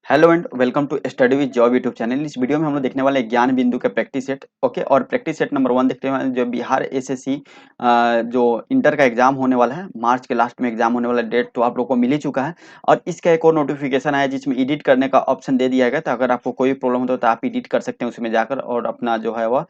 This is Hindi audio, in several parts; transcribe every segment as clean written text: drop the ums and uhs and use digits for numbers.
Hello and welcome to study with job YouTube channel. इस वीडियो में हम लोग देखने वाले हैं ज्ञान बिंदु के प्रैक्टिस सेट। ओके, और प्रैक्टिस सेट नंबर 1 देखते हैं जो बिहार एसएससी जो इंटर का एग्जाम होने वाला है, मार्च के लास्ट में एग्जाम होने वाला डेट तो आप लोग को मिल ही चुका है। और इसका एक और नोटिफिकेशन आया जिसमें एडिट करने का ऑप्शन दे दिया गया, तो अगर आपको कोई प्रॉब्लम हो तो आप एडिट कर सकते हैं उसमें जाकर और अपना जो है वह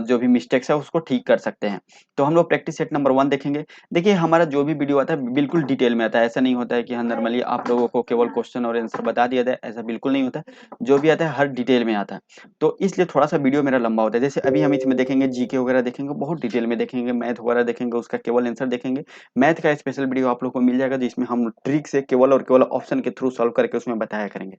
जो भी मिस्टेक्स है उसको ठीक कर सकते हैं। तो हम लोग प्रैक्टिस सेट नंबर 1 देखेंगे। देखिए, हमारा जो भी वीडियो आता है बिल्कुल डिटेल में आता है। ऐसा नहीं होता है कि हाँ नॉर्मली आप लोगों को केवल क्वेश्चन और आंसर बता दिया जाए, ऐसा बिल्कुल नहीं होता है। जो भी आता है हर डिटेल में आता है, तो इसलिए थोड़ा सा वीडियो मेरा लंबा होता है। जैसे अभी हम इसमें देखेंगे जीके वगैरह देखेंगे, बहुत डिटेल में देखेंगे, मैथ वगैरह देखेंगे, उसका केवल आंसर देखेंगे। मैथ का स्पेशल वीडियो आप लोग को मिल जाएगा जिसमें हम ट्रिक से केवल और केवल ऑप्शन के थ्रू सॉल्व करके उसमें बताया करेंगे।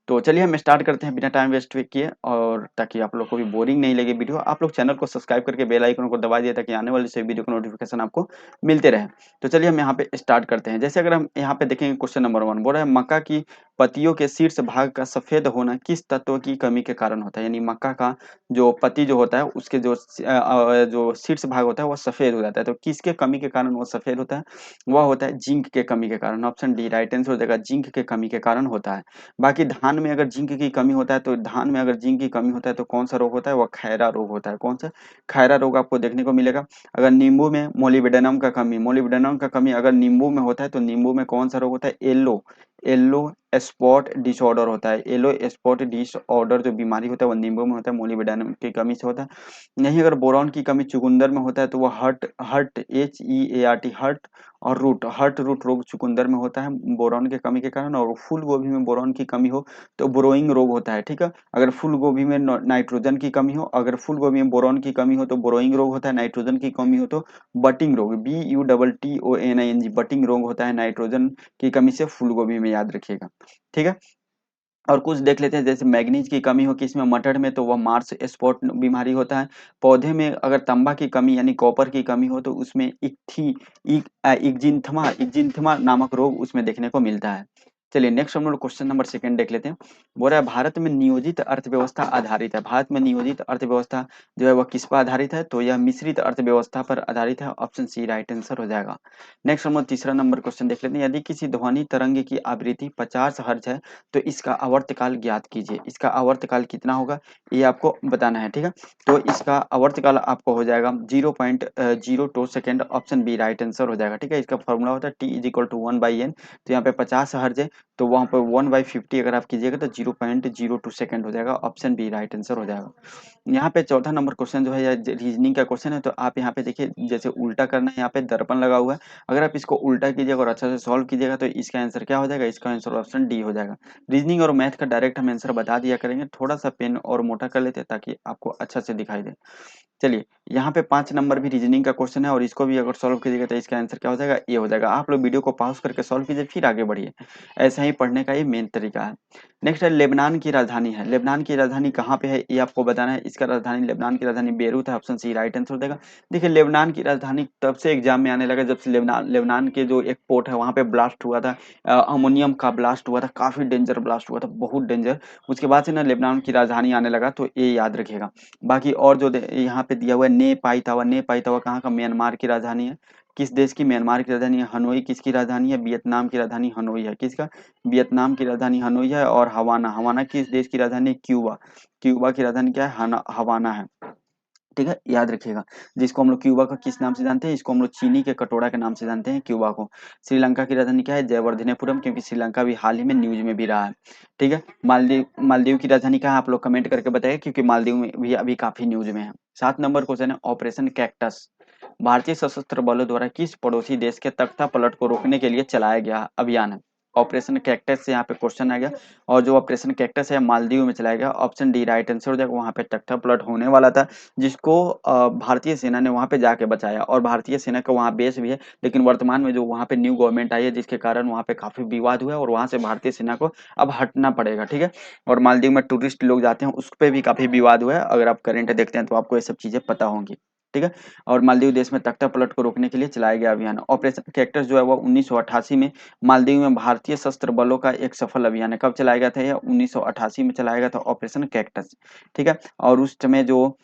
तो चलिए हम स्टार्ट करते हैं बिना टाइम वेस्ट किए, और ताकि आप लोग को भी बोरिंग नहीं लगे वीडियो, आप लोग चैनल को सब्सक्राइब करके बेल आइकन को दबा दिए ताकि आने वाले से वीडियो का नोटिफिकेशन आपको मिलते रहे। तो चलिए हम यहाँ पे स्टार्ट करते हैं। जैसे अगर हम यहाँ पे देखेंगे क्वेश्चन नंबर 1 बोल रहा है मक्का की पत्तियों के शीर्ष भाग का सफेद होना किस तत्व की कमी के कारण होता है। यानी मक्का का जो पत्ती जो होता है उसके जो शीर्ष भाग होता है वो सफेद हो जाता है, तो किसके कमी के कारण वो सफेद होता है? वह होता है जिंक के कमी के कारण। ऑप्शन डी राइट आंसर हो जाएगा, जिंक के कमी के कारण होता है। बाकी धान में अगर जिंक की कमी होता है तो धान में अगर जिंक की कमी होता है तो कौन सा रोग होता है? वो खैरा रोग होता है। कौन सा? खैरा रोग आपको देखने को मिलेगा। अगर नींबू में मोलिब्डेनम का कमी अगर नींबू में होता है तो नींबू में कौन सा रोग होता है? येलो येलो स्पॉट डिसऑर्डर होता है। येलो स्पॉट डिसऑर्डर जो बीमारी होता है वो नींबू में होता है, मोलिब्डेनम की कमी से होता है। नहीं, अगर बोरॉन की कमी चुकंदर में होता है तो वो हर्ट हर्ट HEART हर्ट और हर्ट रूट रोग चुकंदर में होता है बोरॉन की कमी के कारण। और फूल गोभी में बोरॉन की कमी हो तो बोरोइंग रोग होता है। ठीक है, अगर फूल गोभी में नाइट्रोजन की कमी हो, अगर फूल गोभी में बोरॉन की कमी हो तो बोरोइंग रोग होता है। नाइट्रोजन की कमी हो तो बटिंग रोग, BUTTONING बटिंग रोग होता है नाइट्रोजन की कमी से फूल गोभी में, याद रखिएगा। ठीक है, और कुछ देख लेते हैं। जैसे मैग्नीज की कमी हो किसमें? मटर में, तो वह मार्स स्पॉट बीमारी होता है। पौधे में अगर तांबा की कमी यानी कॉपर की कमी हो तो उसमें इक्जिंथमा नामक रोग उसमें देखने को मिलता है। चलिए नेक्स्ट हम लोग क्वेश्चन नंबर 2 देख लेते हैं। बोल रहा है भारत में नियोजित अर्थव्यवस्था आधारित है। भारत में नियोजित अर्थव्यवस्था जो है वह किस पर आधारित है? तो यह मिश्रित अर्थव्यवस्था पर आधारित है। ऑप्शन सी राइट आंसर हो जाएगा। नेक्स्ट हम लोग तीसरा नंबर क्वेश्चन देख लेते हैं। यदि किसी ध्वनि तरंग की आवृत्ति 50 हर्ट्ज है तो इसका आवर्तकाल ज्ञात कीजिए। इसका आवर्तकाल कितना होगा ये आपको बताना है। ठीक है, तो इसका आवर्तकाल आपको हो जाएगा 0.02 second. Option B right answer हो जाएगा। ठीक है, इसका फॉर्मूला होता है T = 1/n। तो यहाँ पे 50 हर्ज है तो वहाँ पर 1/50 अगर आप कीजिएगा तो 0.02 सेकेंड हो जाएगा। ऑप्शन बी राइट आंसर हो जाएगा। यहाँ पे चौथा नंबर क्वेश्चन जो है या रीजनिंग का क्वेश्चन है, तो आप यहाँ पे देखिए जैसे उल्टा करना है, यहाँ पे दर्पण लगा हुआ है। अगर आप इसको उल्टा कीजिएगा और अच्छा से सॉल्व कीजिएगा तो इसका आंसर क्या हो जाएगा? इसका आंसर ऑप्शन डी हो जाएगा। रीजनिंग और मैथ का डायरेक्ट हम आंसर बता दिया करेंगे, थोड़ा सा पेन और मोटा कर लेते हैं ताकि आपको अच्छा से दिखाई दे। चलिए यहाँ पे 5 नंबर भी रीजनिंग का क्वेश्चन है और इसको भी अगर सॉल्व कीजिएगा तो इसका आंसर क्या हो जाएगा? ये हो जाएगा। आप लोग वीडियो को पॉज करके सॉल्व कीजिए फिर आगे बढ़िए। ऐसा ही पढ़ने का ये मेन तरीका है। नेक्स्ट है लेबनान की राजधानी है। लेबनान की राजधानी कहाँ पे है ये आपको बताना है। इसका राजधानी लेबनान की राजधानी बेरूत है। ऑप्शन सी राइट आंसर हो जाएगा। देखिए लेबनान की राजधानी तब से एग्जाम में आने लगा जब से लेबनान लेबनान के जो एक पोर्ट है वहाँ पे ब्लास्ट हुआ था। अमोनियम का ब्लास्ट हुआ था, काफी डेंजर ब्लास्ट हुआ था, बहुत डेंजर। उसके बाद से ना लेबनान की राजधानी आने लगा, तो ये याद रखिएगा। बाकी और जो यहाँ पे दिया हुआ है ने पाइतावा, ने पाइतावा कहाँ का? म्यांमार की राजधानी है। किस देश की? म्यांमार की राजधानी है। हनोई किसकी राजधानी है? वियतनाम की राजधानी हनोई है। किसका? वियतनाम की राजधानी हनोई है। और हवाना, हवाना किस देश की राजधानी है? क्यूबा, क्यूबा की राजधानी क्या है? हवाना है। ठीक है, याद रखिएगा। जिसको हम लोग क्यूबा का किस नाम से जानते हैं? इसको हम लोग चीनी के कटोरा के नाम से जानते हैं क्यूबा को। श्रीलंका की राजधानी क्या है? जयवर्धनेपुरम, क्योंकि श्रीलंका भी हाल ही में न्यूज में भी रहा है। ठीक है, मालदीव, मालदीव की राजधानी क्या है? आप लोग कमेंट करके बताइए क्योंकि मालदीव में भी अभी काफी न्यूज में है। 7 नंबर क्वेश्चन है ऑपरेशन कैक्टस भारतीय सशस्त्र बलों द्वारा किस पड़ोसी देश के तख्ता पलट को रोकने के लिए चलाया गया अभियान है? ऑपरेशन कैक्टस से यहाँ पे क्वेश्चन आ गया, और जो ऑपरेशन कैक्टस है मालदीव में चलाया गया। ऑप्शन डी राइट आंसर हो जाएगा। वहां पे तख्ता पलट होने वाला था जिसको भारतीय सेना ने वहां पे जाके बचाया, और भारतीय सेना का वहां बेस भी है। लेकिन वर्तमान में जो वहां पे न्यू गवर्नमेंट आई है जिसके कारण वहां पे काफी विवाद हुआ है और वहां से भारतीय सेना को अब हटना पड़ेगा। ठीक है, और मालदीव में टूरिस्ट लोग जाते हैं उस पर भी काफी विवाद हुआ है। अगर आप करंट देखते हैं तो आपको ये सब चीजें पता होंगी। ठीक है, और मालदीव देश में तख्ता पलट को रोकने के लिए चलाया गया अभियान ऑपरेशन कैक्टस जो है वो 1988 में मालदीव में भारतीय सशस्त्र बलों का एक सफल अभियान है। कब चलाया गया था? यह 1988 में चलाया गया था ऑपरेशन कैक्टस। ठीक है, और उस समय जो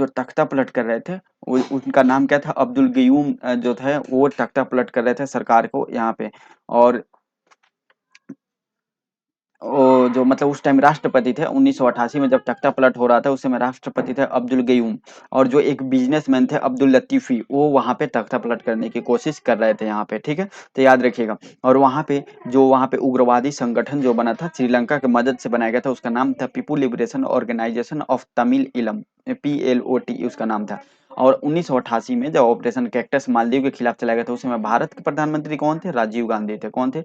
तख्ता पलट कर रहे थे उनका नाम क्या था? अब्दुल गयूम जो थे वो तख्ता पलट कर रहे थे सरकार को यहाँ पे। और जो मतलब उस टाइम राष्ट्रपति थे 1988 में जब तख्ता पलट हो रहा था, उस समय राष्ट्रपति थे अब्दुल गयूम, और जो एक बिजनेसमैन थे अब्दुल लतीफी, वो वहाँ पे तख्ता पलट करने की कोशिश कर रहे थे यहाँ पे, ठीक है, तो याद रखिएगा। और वहाँ पे उग्रवादी संगठन जो बना था श्रीलंका की मदद से बनाया गया था, उसका नाम था people liberation organisation of Tamil Eelam, PLOT उसका नाम था। और 1988 में जब ऑपरेशन कैक्टस मालदीव के खिलाफ चलाया गया था, उस समय भारत के प्रधानमंत्री कौन थे? राजीव गांधी थे। कौन थे?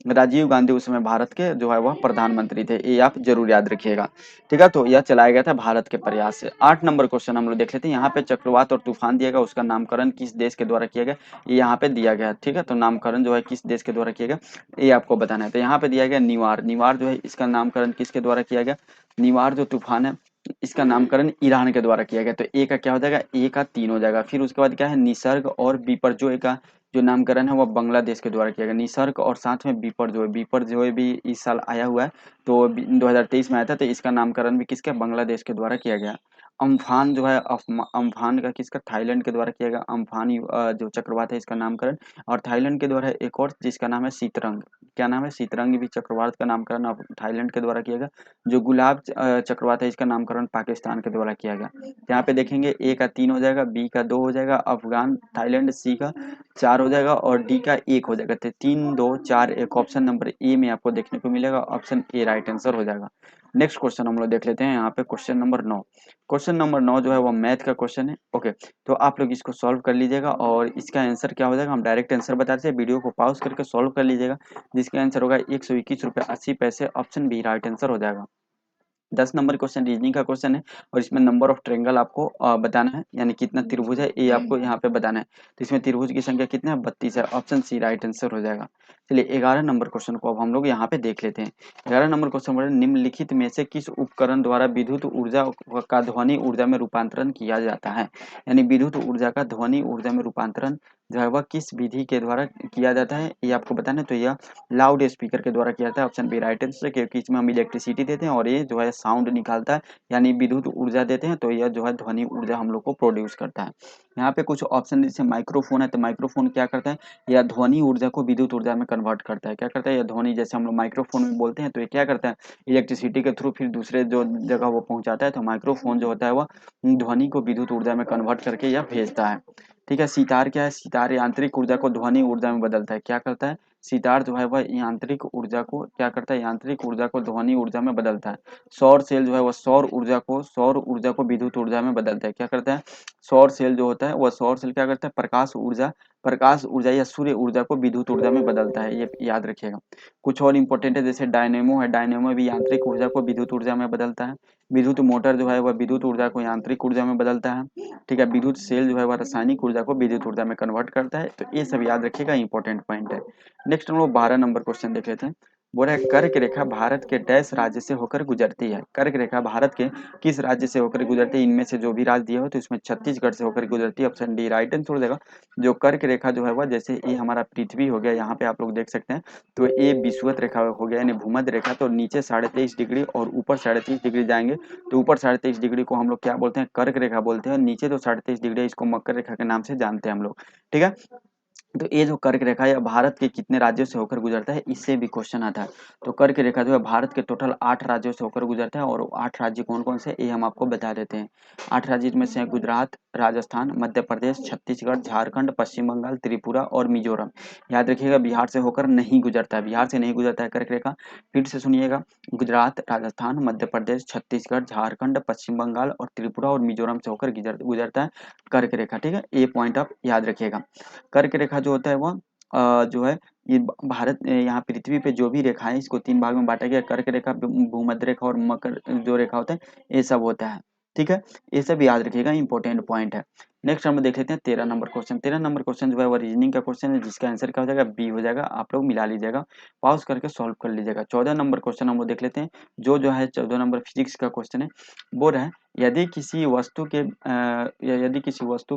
राजीव गांधी उस समय भारत के जो है वह प्रधानमंत्री थे, ये आप जरूर याद रखिएगा, ठीक है। तो यह चलाया गया था भारत के प्रयास से। 8 नंबर क्वेश्चन हम लोग देख लेते हैं। यहाँ पे चक्रवात और तूफान दिया गया, उसका नामकरण किस देश के द्वारा किया गया, ये यहाँ पे दिया गया, ठीक है। तो नामकरण जो है किस देश के द्वारा किया गया, ये आपको बताना है। तो यहाँ पे दिया गया निवार, निवार जो है इसका नामकरण किसके द्वारा किया गया, निवार जो तूफान है इसका नामकरण ईरान के द्वारा किया गया। तो ए का क्या हो जाएगा, ए का 3 हो जाएगा। फिर उसके बाद क्या है, निसर्ग और बिपरजोय का जो नामकरण है वह बांग्लादेश के द्वारा किया गया। निसर्ग और साथ में बिपरजोय, बिपरजोय भी इस साल आया हुआ है, तो 2023 में आया था, तो इसका नामकरण भी किसका, बांग्लादेश के द्वारा किया गया। अम्फान जो है अम्फान का किसका, थाईलैंड के द्वारा किया गया। अम्फान जो चक्रवात है इसका नामकरण। और थाईलैंड के द्वारा एक और जिसका नाम है सीतरंग, क्या नाम है, सीतरंग भी चक्रवात का नामकरण अब थाईलैंड के द्वारा किया गया। जो गुलाब चक्रवात है इसका नामकरण पाकिस्तान के द्वारा किया गया। यहाँ पे देखेंगे ए का 3 हो जाएगा, बी का 2 हो जाएगा, अफगान थाईलैंड सी का 4 हो जाएगा, और डी का 1 हो जाएगा। तो 3 2 4 1 ऑप्शन नंबर ए में आपको देखने को मिलेगा, ऑप्शन ए राइट आंसर हो जाएगा। नेक्स्ट क्वेश्चन हम लोग देख लेते हैं। यहाँ पे क्वेश्चन नंबर 9, क्वेश्चन नंबर 9 जो है वो मैथ का क्वेश्चन है, ओके। तो आप लोग इसको सॉल्व कर लीजिएगा, और इसका आंसर क्या हो जाएगा, हम डायरेक्ट आंसर बताते हैं, वीडियो को पॉज करके सॉल्व कर लीजिएगा। जिसका आंसर होगा 121 रुपये 80 पैसे, ऑप्शन बी राइट आंसर हो जाएगा। 10 नंबर क्वेश्चन रीजनिंग का क्वेश्चन है, और इसमें नंबर ऑफ ट्रायंगल आपको बताना है, यानी कितना त्रिभुज है ये आपको यहाँ पे बताना है। तो इसमें त्रिभुज की संख्या कितना है, 32 है, ऑप्शन सी राइट आंसर हो जाएगा। चलिए 11 नंबर क्वेश्चन को अब हम लोग यहाँ पे देख लेते हैं। 11 नंबर क्वेश्चन बोले निम्नलिखित में से किस उपकरण द्वारा विद्युत ऊर्जा का ध्वनि ऊर्जा में रूपांतरण किया जाता है, यानी विद्युत ऊर्जा का ध्वनि ऊर्जा में रूपांतरण जो है वह किस विधि के द्वारा किया जाता है, ये आपको बताना है। तो यह लाउड स्पीकर के द्वारा किया जाता है, ऑप्शन बी राइट आंसर, क्योंकि इसमें हम इलेक्ट्रिसिटी देते हैं और ये जो है साउंड निकालता है, यानी विद्युत ऊर्जा देते हैं, तो यह जो है ध्वनि ऊर्जा हम लोग को प्रोड्यूस करता है। यहाँ पे कुछ ऑप्शन जैसे माइक्रोफोन है, तो माइक्रोफोन क्या करता है, यह ध्वनि ऊर्जा को विद्युत ऊर्जा में कन्वर्ट करता है। क्या करता है, यह ध्वनि जैसे हम लोग माइक्रोफोन में बोलते हैं, तो ये क्या करता है, इलेक्ट्रिसिटी के थ्रू फिर दूसरे जो जगह वो पहुंचाता है। तो माइक्रोफोन जो होता है वह ध्वनि को विद्युत ऊर्जा में कन्वर्ट करके यह भेजता है, ठीक है। सितार क्या है, सितार यांत्रिक ऊर्जा को ध्वनि ऊर्जा में बदलता है। क्या करता है, सितार जो है वह यांत्रिक ऊर्जा को क्या करता है, यांत्रिक ऊर्जा को ध्वनि ऊर्जा में बदलता है। सौर सेल जो है वह सौर ऊर्जा को विद्युत ऊर्जा में बदलता है। क्या करता है, सौर सेल जो होता है वह सौर सेल क्या करता है, प्रकाश ऊर्जा या सूर्य ऊर्जा को विद्युत ऊर्जा में बदलता है, ये याद रखिएगा। कुछ और इंपॉर्टेंट है, जैसे डायनेमो है, डायनेमो भी यांत्रिक ऊर्जा को विद्युत ऊर्जा में बदलता है। विद्युत मोटर जो है वह विद्युत ऊर्जा को यांत्रिक ऊर्जा में बदलता है, ठीक है। विद्युत सेल जो है वह रासायनिक ऊर्जा को विद्युत ऊर्जा में कन्वर्ट करता है। तो ये सब याद रखिएगा, इंपॉर्टेंट पॉइंट है। नेक्स्ट हम लोग 12 नंबर क्वेश्चन देख लेते हैं। बोल रहा है कर्क रेखा भारत के डैश राज्य से होकर गुजरती है। कर्क रेखा भारत के किस राज्य से होकर गुजरती है, इनमें से जो भी राज्य दिया हो, तो इसमें छत्तीसगढ़ से होकर गुजरती है, ऑप्शन डी राइट आंसर हो जाएगा। जो कर्क रेखा जो है वह, जैसे ये हमारा पृथ्वी हो गया, यहाँ पे आप लोग देख सकते हैं, तो ये विषुवत रेखा हो गया, यानी भूमध्य रेखा। तो नीचे 23.5 डिग्री और ऊपर 23.5 डिग्री जाएंगे, तो ऊपर 23.5 डिग्री को हम लोग क्या बोलते हैं, कर्क रेखा बोलते हैं, और नीचे जो 23.5 डिग्री है इसको मकर रेखा के नाम से जानते हैं हम लोग, ठीक है। तो ये जो कर्क रेखा है भारत के कितने राज्यों से होकर गुजरता है, इससे भी क्वेश्चन आता है। तो कर्क रेखा जो है भारत के टोटल 8 राज्यों से होकर गुजरता है, और 8 राज्य कौन कौन से, ये हम आपको बता देते हैं। 8 राज्य में से है गुजरात, राजस्थान, मध्य प्रदेश, छत्तीसगढ़, झारखंड, पश्चिम बंगाल, त्रिपुरा और मिजोरम। याद रखिएगा बिहार से होकर नहीं गुजरता है, बिहार से नहीं गुजरता है कर्क रेखा। फिर से सुनिएगा, गुजरात, राजस्थान, मध्य प्रदेश, छत्तीसगढ़, झारखंड, पश्चिम बंगाल और त्रिपुरा और मिजोरम से होकर गुजरता है कर्क रेखा, ठीक है। ये पॉइंट आप याद रखिएगा। कर्क रेखा जो होता है वह जो है ये भारत यहाँ पृथ्वी पे जो भी रेखा है इसको 3 भाग में बांटा गया, कर्क रेखा, भूमध्य रेखा और मकर जो रेखा होता है, ये सब होता है, ठीक है। ये सब याद रखिएगा, इंपॉर्टेंट पॉइंट है। नेक्स्ट हम देख लेते हैं 13 नंबर क्वेश्चन। 13 नंबर क्वेश्चन जो है वो रीजनिंग का क्वेश्चन है, जिसका आंसर क्या हो जाएगा, बी हो जाएगा। आप लोग मिला लीजिएगा, पॉज करके सॉल्व कर लीजिएगा। 14 नंबर क्वेश्चन हम लोग देख लेते हैं, जो है 14 नंबर फिजिक्स का क्वेश्चन है। बोल रहा है यदि किसी वस्तु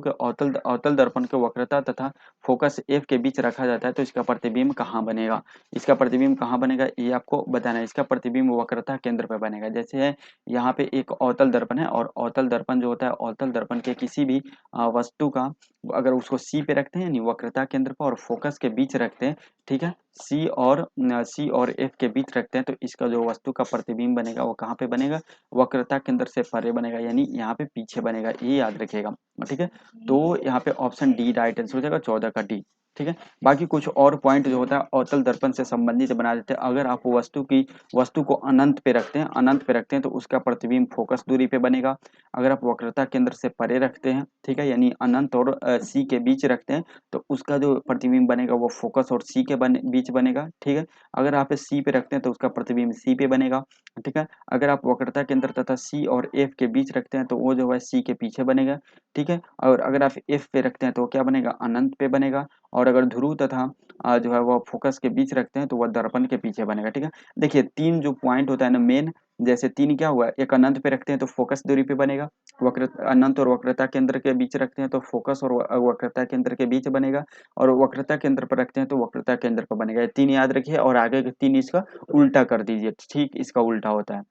के अवतल दर्पण के वक्रता तथा फोकस एफ के बीच रखा जाता है, तो इसका प्रतिबिंब कहाँ बनेगा। इसका प्रतिबिंब कहाँ बनेगा ये आपको बताना है। इसका प्रतिबिंब वक्रता केंद्र पर बनेगा। जैसे है यहाँ पे एक अवतल दर्पण है, और अवतल दर्पण जो होता है, अवतल दर्पण के किसी भी वस्तु का अगर उसको सी पे रखते हैं यानी वक्रता केंद्र पर और फोकस के बीच रखते हैं, ठीक है, सी और एफ के बीच रखते हैं, तो इसका जो वस्तु का प्रतिबिंब बनेगा वो कहाँ पे बनेगा, वक्रता केंद्र से परे बनेगा, यानी यहाँ पे पीछे बनेगा, ये याद रखिएगा। ठीक है, तो यहाँ पे ऑप्शन डी राइट आंसर हो जाएगा, 14 का डी। ठीक है, बाकी कुछ और पॉइंट जो होता है अवतल दर्पण से संबंधित बना देते हैं। अगर आप वस्तु को अनंत पे रखते हैं, तो उसका प्रतिबिंब फोकस दूरी पे बनेगा। अगर आप वक्रता केंद्र से परे रखते हैं, ठीक है, यानी अनंत और सी के बीच रखते हैं, तो उसका जो प्रतिबिंब बनेगा वो फोकस और सी के बीच बनेगा। ठीक है, अगर आप सी पे रखते हैं तो उसका प्रतिबिंब सी पे बनेगा। ठीक है, अगर आप वक्रता केंद्र तथा सी और एफ के बीच रखते हैं तो वो जो है सी के पीछे बनेगा। ठीक है, और अगर आप एफ पे रखते हैं तो क्या बनेगा, अनंत पे बनेगा। और अगर ध्रुव तथा जो है वो फोकस के बीच रखते हैं तो वह दर्पण के पीछे बनेगा। ठीक है, देखिए तीन जो पॉइंट होता है ना मेन, जैसे तीन क्या हुआ, एक अनंत पे रखते हैं तो फोकस दूरी पे बनेगा, वक्र अनंत और वक्रता केंद्र के बीच रखते हैं तो फोकस और वक्रता केंद्र के बीच बनेगा, और वक्रता केंद्र पर रखते हैं तो वक्रता केंद्र पर बनेगा। ये तीन याद रखिए और आगे के तीन इसका उल्टा कर दीजिए, ठीक इसका उल्टा होता है,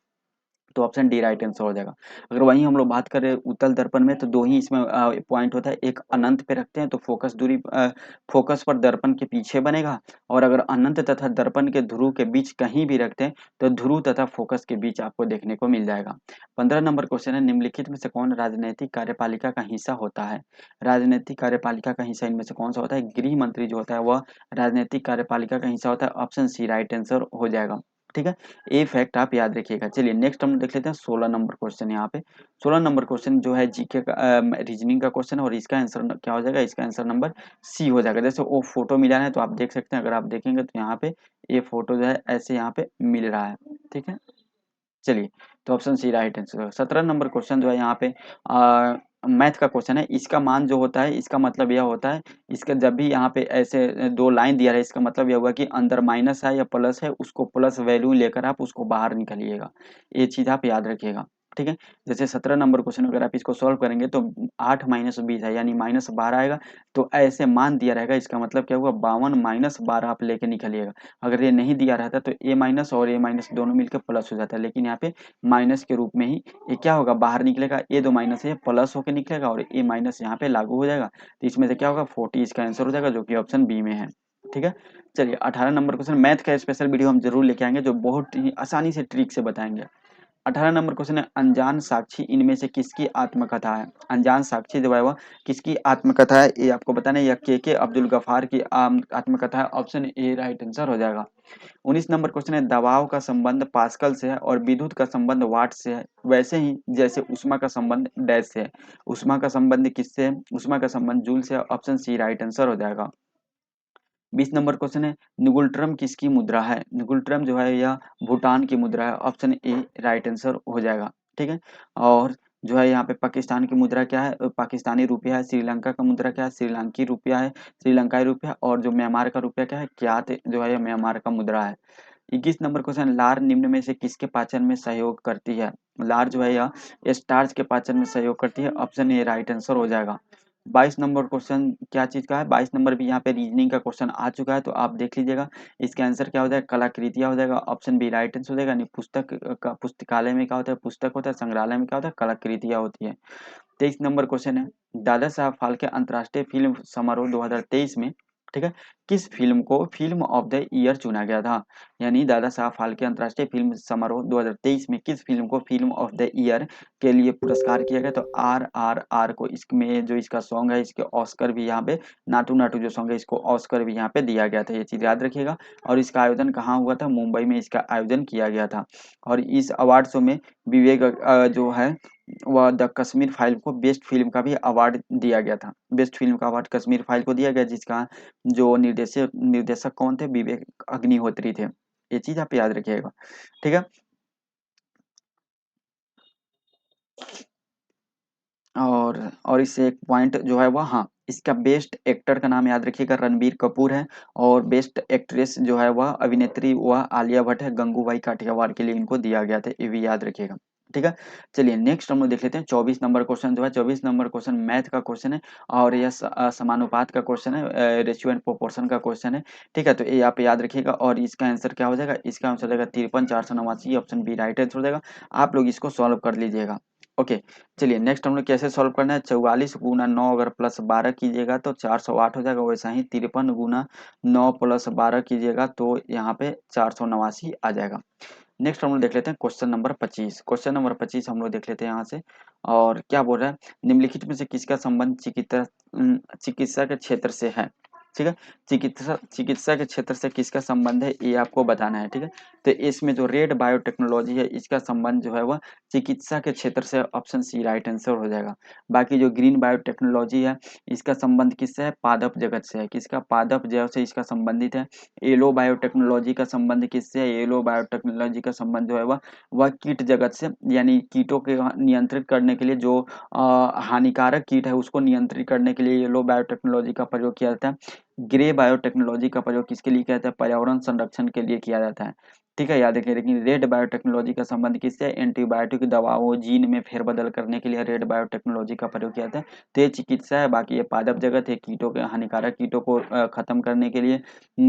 तो ऑप्शन डी राइट आंसर हो जाएगा। अगर वहीं हम लोग बात करें उत्तल दर्पण में तो दो ही इसमें पॉइंट होता है, एक अनंत पे रखते हैं तो फोकस पर दर्पण के पीछे बनेगा, और अगर अनंत तथा दर्पण के ध्रुव के बीच कहीं भी रखते हैं तो ध्रुव तथा फोकस के बीच आपको देखने को मिल जाएगा। 15 नंबर क्वेश्चन है, निम्नलिखित में से कौन राजनैतिक कार्यपालिका का हिस्सा होता है। राजनीतिक कार्यपालिका का हिस्सा इनमें से कौन सा होता है, गृह मंत्री जो होता है वह राजनीतिक कार्यपालिका का हिस्सा होता है, ऑप्शन सी राइट आंसर हो जाएगा। ठीक है, ये फैक्ट आप याद रखिएगा। चलिए नेक्स्ट हम देख लेते हैं 16 नंबर क्वेश्चन। यहाँ पे 16 नंबर क्वेश्चन जो है जीके का रीजनिंग का क्वेश्चन है, और इसका आंसर क्या हो जाएगा, इसका आंसर नंबर सी हो जाएगा। जैसे वो फोटो मिला है तो आप देख सकते हैं, अगर आप देखेंगे तो यहाँ पे ये फोटो जो है ऐसे यहाँ पे मिल रहा है। ठीक है, चलिए तो option C right answer. 17 number question जो है यहाँ पे मैथ का क्वेश्चन है, इसका मान जो होता है इसका मतलब यह होता है, इसका जब भी यहाँ पे ऐसे दो लाइन दिया है इसका मतलब यह हुआ कि अंदर माइनस है या प्लस है, उसको प्लस वैल्यू लेकर आप उसको बाहर निकालिएगा, ये चीज आप याद रखिएगा। ठीक है, जैसे 17 नंबर क्वेश्चन अगर आप इसको सॉल्व करेंगे तो 8 माइनस 20 है यानी माइनस 12 आएगा, तो ऐसे मान दिया रहेगा, इसका मतलब क्या हुआ 52 माइनस 12 आप लेके निकलिएगा। अगर ये नहीं दिया रहता तो ए माइनस और ए माइनस दोनों मिलकर प्लस हो जाता है, लेकिन यहाँ पे माइनस के रूप में ही ये क्या होगा बाहर निकलेगा, ए दो माइनस है प्लस होकर निकलेगा और ए माइनस यहाँ पे लागू हो जाएगा, तो इसमें से क्या होगा 40 इसका आंसर हो जाएगा, जो कि ऑप्शन बी में है। ठीक है, चलिए 18 नंबर क्वेश्चन, मैथ का स्पेशल वीडियो हम जरूर लेके आएंगे जो बहुत ही आसानी से ट्रिक से बताएंगे। 18 नंबर क्वेश्चन है, अनजान साक्षी इनमें से किसकी आत्मकथा है। अनजान साक्षी जो है वह किसकी आत्मकथा है, ये आपको बताना है, यह के अब्दुल गफार की आत्मकथा है, ऑप्शन ए राइट आंसर हो जाएगा। 19 नंबर क्वेश्चन है, दबाव का संबंध पास्कल से है और विद्युत का संबंध वाट से है, वैसे ही जैसे उष्मा का संबंध डैश से है। उष्मा का संबंध किससे है, उष्मा का संबंध जूल से है, ऑप्शन सी राइट आंसर हो जाएगा। 20 नंबर क्वेश्चन है, निगुल्ट्रम किसकी मुद्रा है। निगुल्ट्रम जो है यह भूटान की मुद्रा है, ऑप्शन ए राइट आंसर हो जाएगा। ठीक है, और जो है यहाँ पे पाकिस्तान की मुद्रा क्या है, पाकिस्तानी रुपया है। श्रीलंका का मुद्रा क्या है, श्रीलंकी रुपया है, श्रीलंकाई रुपया। और जो म्यांमार का रुपया क्या है, क्यात जो है यह म्यांमार का मुद्रा है। 21 नंबर क्वेश्चन, लार निम्न में से किसके पाचन में सहयोग करती है। लार जो है यह स्टार्च के पाचन में सहयोग करती है, ऑप्शन ए राइट आंसर हो जाएगा। 22 नंबर क्वेश्चन क्या चीज का है, 22 नंबर भी यहाँ पे रीजनिंग का क्वेश्चन आ चुका है, तो आप देख लीजिएगा इसका आंसर क्या हो जाएगा, कलाकृतियां हो जाएगा, ऑप्शन बी राइट आंसर हो जाएगा। यानी पुस्तक का पुस्तकालय में क्या होता है, पुस्तक होता है, संग्रहालय में क्या होता है, कलाकृतियां होती है। 23 नंबर क्वेश्चन है, दादा साहब फाल्के अंतर्राष्ट्रीय फिल्म समारोह 2023 में, ठीक है, किस फिल्म को फिल्म ऑफ द ईयर चुना गया था। यानी दादा साहब फाल्के अंतर्राष्ट्रीय फिल्म समारोह 2023 में किस फिल्म को फिल्म ऑफ द ईयर के लिए पुरस्कार किया गया, तो RRR को, इसमें जो इसका सॉन्ग है इसके ऑस्कर भी यहाँ पे, नाटू नाटू जो सॉन्ग है इसको ऑस्कर भी यहाँ पे दिया गया था, ये चीज याद रखिएगा। और इसका आयोजन कहाँ हुआ था, मुंबई में इसका आयोजन किया गया था। और इस अवार्ड शो में विवेक जो है वह द कश्मीर फाइल को बेस्ट फिल्म का भी अवार्ड दिया गया था। बेस्ट फिल्म का अवार्ड कश्मीर फाइल को दिया गया, जिसका जो निर्देशक कौन थे, विवेक अग्निहोत्री थे, ये चीज आप याद रखिएगा। ठीक है, और इससे एक पॉइंट जो है वह, हाँ, इसका बेस्ट एक्टर का नाम याद रखिएगा, रणबीर कपूर है। और बेस्ट एक्ट्रेस जो है वह अभिनेत्री वह आलिया भट्ट है, गंगूबाई काठियावाड़ के लिए इनको दिया गया था, ये भी याद रखिएगा। ठीक है, चलिए नेक्स्ट हम लोग देख लेते हैं 24 नंबर क्वेश्चन जो है, 24 नंबर क्वेश्चन मैथ का क्वेश्चन है, और यह समानुपात का क्वेश्चन है, रेशियो एंड प्रोपोर्शन का क्वेश्चन है। ठीक है, तो ये आप याद रखिएगा, और इसका आंसर क्या हो जाएगा, इसका आंसर हो जाएगा 53 489, ऑप्शन बी राइट आंसर हो जाएगा। आप लोग इसको सॉल्व कर लीजिएगा। ओके, चलिए नेक्स्ट हम लोग कैसे सॉल्व करना है। 44 गुना 9 अगर प्लस 12 कीजिएगा तो 408 हो जाएगा। वैसा ही 53 गुना 9 प्लस 12 कीजिएगा तो यहाँ पे 489 आ जाएगा। नेक्स्ट हम लोग देख लेते हैं क्वेश्चन नंबर 25। क्वेश्चन नंबर 25 हम लोग देख लेते हैं यहाँ से। और क्या बोल रहा है, निम्नलिखित में से किसका संबंध चिकित्सा के क्षेत्र से है। ठीक है, चिकित्सा चिकित्सा के क्षेत्र से किसका संबंध है ये आपको बताना है। ठीक है, तो इसमें जो रेड बायोटेक्नोलॉजी है इसका संबंध जो है वह चिकित्सा के क्षेत्र से, ऑप्शन सी राइट आंसर हो जाएगा। बाकी जो ग्रीन बायोटेक्नोलॉजी है इसका संबंध किससे है, पादप जगत से है। किसका, पादप जगत से इसका संबंधित है। येलो बायोटेक्नोलॉजी का संबंध किससे है, येलो बायोटेक्नोलॉजी का संबंध जो है वह कीट जगत से, यानी कीटों के नियंत्रित करने के लिए जो हानिकारक कीट है उसको नियंत्रित करने के लिए येलो बायोटेक्नोलॉजी का प्रयोग किया जाता है। ग्रे बायोटेक्नोलॉजी का प्रयोग किसके लिए किया जाता है, पर्यावरण संरक्षण के लिए किया जाता है। ठीक है, याद रखिए। लेकिन रेड बायोटेक्नोलॉजी का संबंध किससे है, एंटीबायोटिक दवाओं जीन में फेरबदल करने के लिए रेड बायोटेक्नोलॉजी का प्रयोग किया जाता है। तो ये चिकित्सा है, बाकी ये पादप जगत है, कीटों के हानिकारक कीटों को खत्म करने के लिए।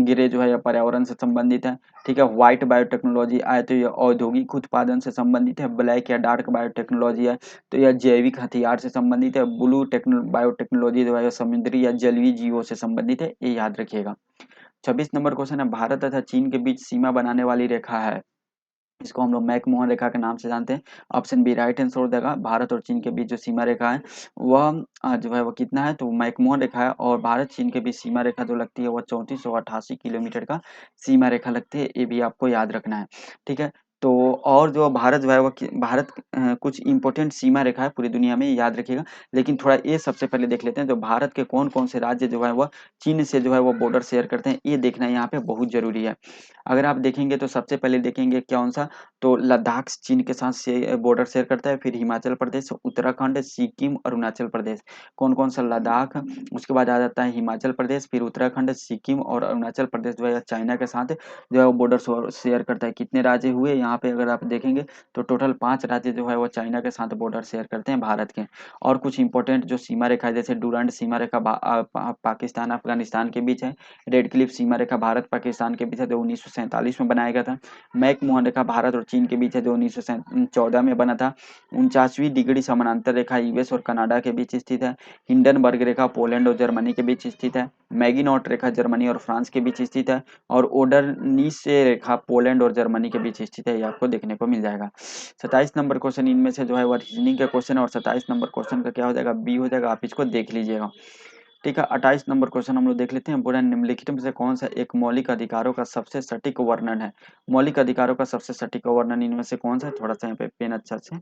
ग्रे जो है यह पर्यावरण से संबंधित है। ठीक है, व्हाइट बायोटेक्नोलॉजी आए तो यह औद्योगिक उत्पादन से संबंधित है। ब्लैक या डार्क बायोटेक्नोलॉजी है तो यह जैविक हथियार से संबंधित है। ब्लू बायोटेक्नोलॉजी जो है समुद्री या जलीय जीवों से संबंधित है, ये याद रखिएगा। 26 नंबर क्वेश्चन है, भारत तथा चीन के बीच सीमा बनाने वाली रेखा है, इसको हम लोग मैकमोहन रेखा के नाम से जानते हैं। ऑप्शन बी राइट आंसर हो जाएगा। भारत और चीन के बीच जो सीमा रेखा है वह जो है वो कितना है, तो मैकमोहन रेखा है। और भारत चीन के बीच सीमा रेखा जो लगती है वह 3488 किलोमीटर का सीमा रेखा लगती है, ये भी आपको याद रखना है। ठीक है, तो और जो भारत जो है वो भारत कुछ इंपॉर्टेंट सीमा रेखा है पूरी दुनिया में, याद रखिएगा। लेकिन थोड़ा ये सबसे पहले देख लेते हैं, जो भारत के कौन कौन से राज्य जो है वह चीन से जो है वो बॉर्डर शेयर करते हैं, ये देखना यहाँ पे बहुत जरूरी है। अगर आप देखेंगे तो सबसे पहले देखेंगे कौन सा, तो लद्दाख चीन के साथ से बॉर्डर शेयर करता है। फिर हिमाचल प्रदेश, उत्तराखंड, सिक्किम, अरुणाचल प्रदेश। कौन कौन सा, लद्दाख, उसके बाद आ जाता है हिमाचल प्रदेश, फिर उत्तराखंड, सिक्किम और अरुणाचल प्रदेश जो है चाइना के साथ जो है वो बॉर्डर शेयर करता है। कितने राज्य हुए यहाँ पे अगर आप देखेंगे तो टोटल 5 राज्य जो है वो चाइना के साथ बॉर्डर शेयर करते हैं भारत के। और कुछ इंपॉर्टेंट जो सीमा रेखा है, जैसे डूरांड सीमा रेखा पाकिस्तान अफगानिस्तान के बीच है। रेड क्लिफ सीमा रेखा भारत पाकिस्तान के बीच है, जो 1947 में बनाया गया था। मैकमोहन रेखा भारत और चीन के बीच है, जो 1914 में बना था। 49वीं डिग्री समानांतर रेखा यूएस और कनाडा के बीच स्थित है। हिंडनबर्ग रेखा पोलैंड और जर्मनी के बीच स्थित है। मैगिनॉट रेखा जर्मनी और फ्रांस के बीच स्थित है। और ओडरनीस रेखा पोलैंड और जर्मनी के बीच स्थित है, ये आपको देखने को मिल जाएगा। 27 नंबर क्वेश्चन इनमें से जो है वो रीजनिंग का क्वेश्चन है, और 27 नंबर क्वेश्चन का क्या हो जाएगा, बी हो जाएगा। आप इसको देख लीजिएगा। ठीक है, 28 नंबर क्वेश्चन हम लोग देख लेते हैं। बोला निम्नलिखित में से कौन सा एक मौलिक अधिकारों का सबसे सटीक वर्णन है। मौलिक अधिकारों का सबसे सटीक वर्णन इनमें से कौन सा है, थोड़ा सा यहाँ पे पेन अच्छा से।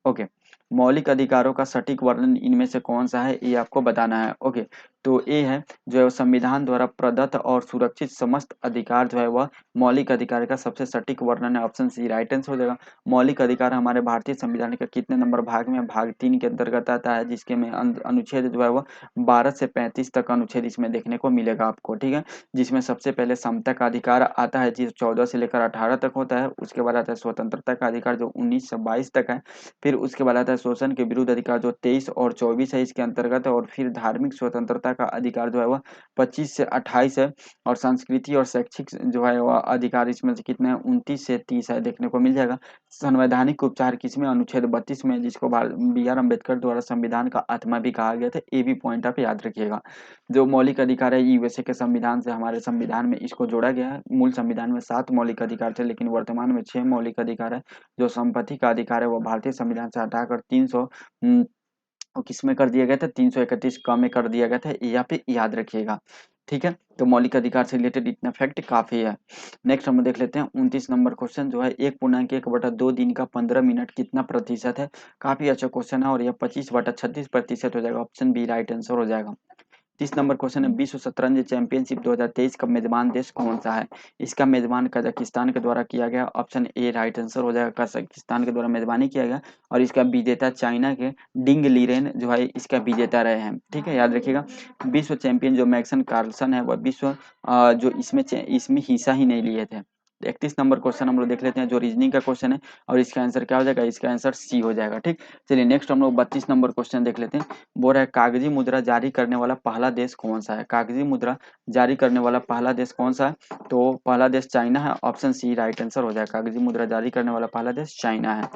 ओके, मौलिक अधिकारों का सटीक वर्णन इनमें से कौन सा है ये आपको बताना है। ओके, तो ए है जो है वो संविधान द्वारा प्रदत्त और सुरक्षित समस्त अधिकार जो है वह मौलिक अधिकार का सबसे सटीक वर्णन है। ऑप्शन सी राइट आंसर हो जाएगा। मौलिक अधिकार हमारे भारतीय संविधान के कितने नंबर भाग में, भाग 3 के अंतर्गत आता है, जिसके में अनुच्छेद जो है वो 12 से 35 तक अनुच्छेद इसमें देखने को मिलेगा आपको। ठीक है, जिसमें सबसे पहले समता का अधिकार आता है, जिस 14 से लेकर 18 तक होता है। उसके बाद आता है स्वतंत्रता का अधिकार, जो 19 से 22 तक है। फिर उसके बाद आता है शोषण के विरुद्ध अधिकार, जो 23 और 24 है इसके अंतर्गत है। और फिर धार्मिक स्वतंत्रता का अधिकार जो है वह 25 से 28 है। और संस्कृति और शैक्षिक जो है वह अधिकार इसमें से कितने हैं, 29 से 30 है, देखने को मिल जाएगा। संवैधानिक उपचार किसमें, अनुच्छेद 32 में, जिसको बी आर अम्बेडकर द्वारा संविधान का आत्मा भी कहा गया था। ये भी पॉइंट आप याद रखिएगा। जो मौलिक अधिकार है यूएसए के संविधान से हमारे संविधान में इसको जोड़ा गया है। मूल संविधान में 7 मौलिक अधिकार थे, लेकिन वर्तमान में 6 मौलिक अधिकार है। जो संपत्ति का अधिकार है वो भारतीय संविधान से हटाकर 300 किस में कर दिया गया था, 331 क में कर दिया गया था। ये यहाँ पे याद रखिएगा। ठीक है, तो मौलिक अधिकार से रिलेटेड इतना फैक्ट काफी है। नेक्स्ट हम देख लेते हैं 29 नंबर क्वेश्चन जो है 1.1/2 दिन का 15 मिनट कितना प्रतिशत है। काफी अच्छा क्वेश्चन है, और यह 25/36% हो जाएगा। ऑप्शन बी राइट आंसर हो जाएगा। 30 नंबर क्वेश्चन है, विश्व शतरंज चैंपियनशिप 2023 का मेजबान देश कौन सा है। इसका मेजबान कजाकिस्तान के द्वारा किया गया। ऑप्शन ए राइट आंसर हो जाएगा, कजाकिस्तान के द्वारा मेजबानी किया गया। और इसका विजेता चाइना के डिंग लीरेन जो है इसका विजेता रहे हैं। ठीक है, याद रखिएगा। विश्व चैंपियन जो मैक्सन कार्लसन है वह विश्व जो इसमें हिस्सा ही नहीं लिए थे। 31 नंबर क्वेश्चन हम लोग देख लेते हैं, जो रीजनिंग का क्वेश्चन है, और इसका आंसर क्या हो जाएगा, इसका आंसर सी हो जाएगा। ठीक, चलिए नेक्स्ट हम लोग 32 नंबर क्वेश्चन देख लेते हैं। बोल रहा है कागजी मुद्रा जारी करने वाला पहला देश कौन सा है। कागजी मुद्रा जारी करने वाला पहला देश कौन सा है, तो पहला देश चाइना है। ऑप्शन सी राइट आंसर हो जाएगा। कागजी मुद्रा जारी करने वाला पहला देश चाइना है।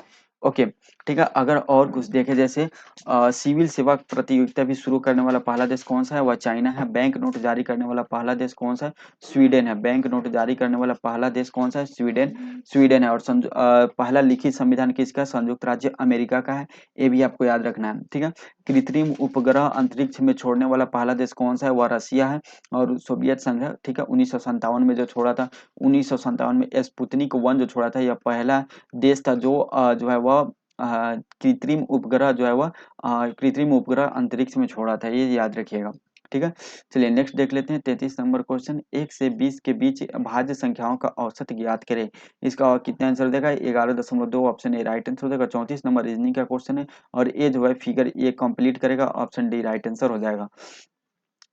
ओके, ठीक है। अगर और कुछ देखें जैसे सिविल सेवा प्रतियोगिता भी शुरू करने वाला पहला देश कौन सा है, वह चाइना है। बैंक नोट जारी करने वाला पहला देश कौन सा है, स्वीडन है। बैंक नोट जारी करने वाला पहला देश कौन सा है, स्वीडन स्वीडन है। और पहला लिखित संविधान किसका, संयुक्त राज्य अमेरिका का है। ये भी आपको याद रखना है, ठीक है। कृत्रिम उपग्रह अंतरिक्ष में छोड़ने वाला पहला देश कौन सा है, वह रसिया है। और सोवियत संघ है, ठीक है। 1957 में जो छोड़ा था, 1957 में स्पुतनिक 1 जो छोड़ा था, यह पहला देश था जो जो है वह कृत्रिम उपग्रह जो है वह कृत्रिम उपग्रह अंतरिक्ष में छोड़ा था, ये याद रखिएगा, ठीक है। चलिए नेक्स्ट देख लेते हैं 33 नंबर क्वेश्चन। 1 से 20 के बीच भाज्य संख्याओं का औसत ज्ञात करें। इसका कितना आंसर देगा, 11.2। ऑप्शन ए राइट आंसर हो जाएगा। 34 नंबर रीजनिंग का क्वेश्चन है और ये जो है फिगर ये कंप्लीट करेगा, ऑप्शन डी राइट आंसर हो जाएगा।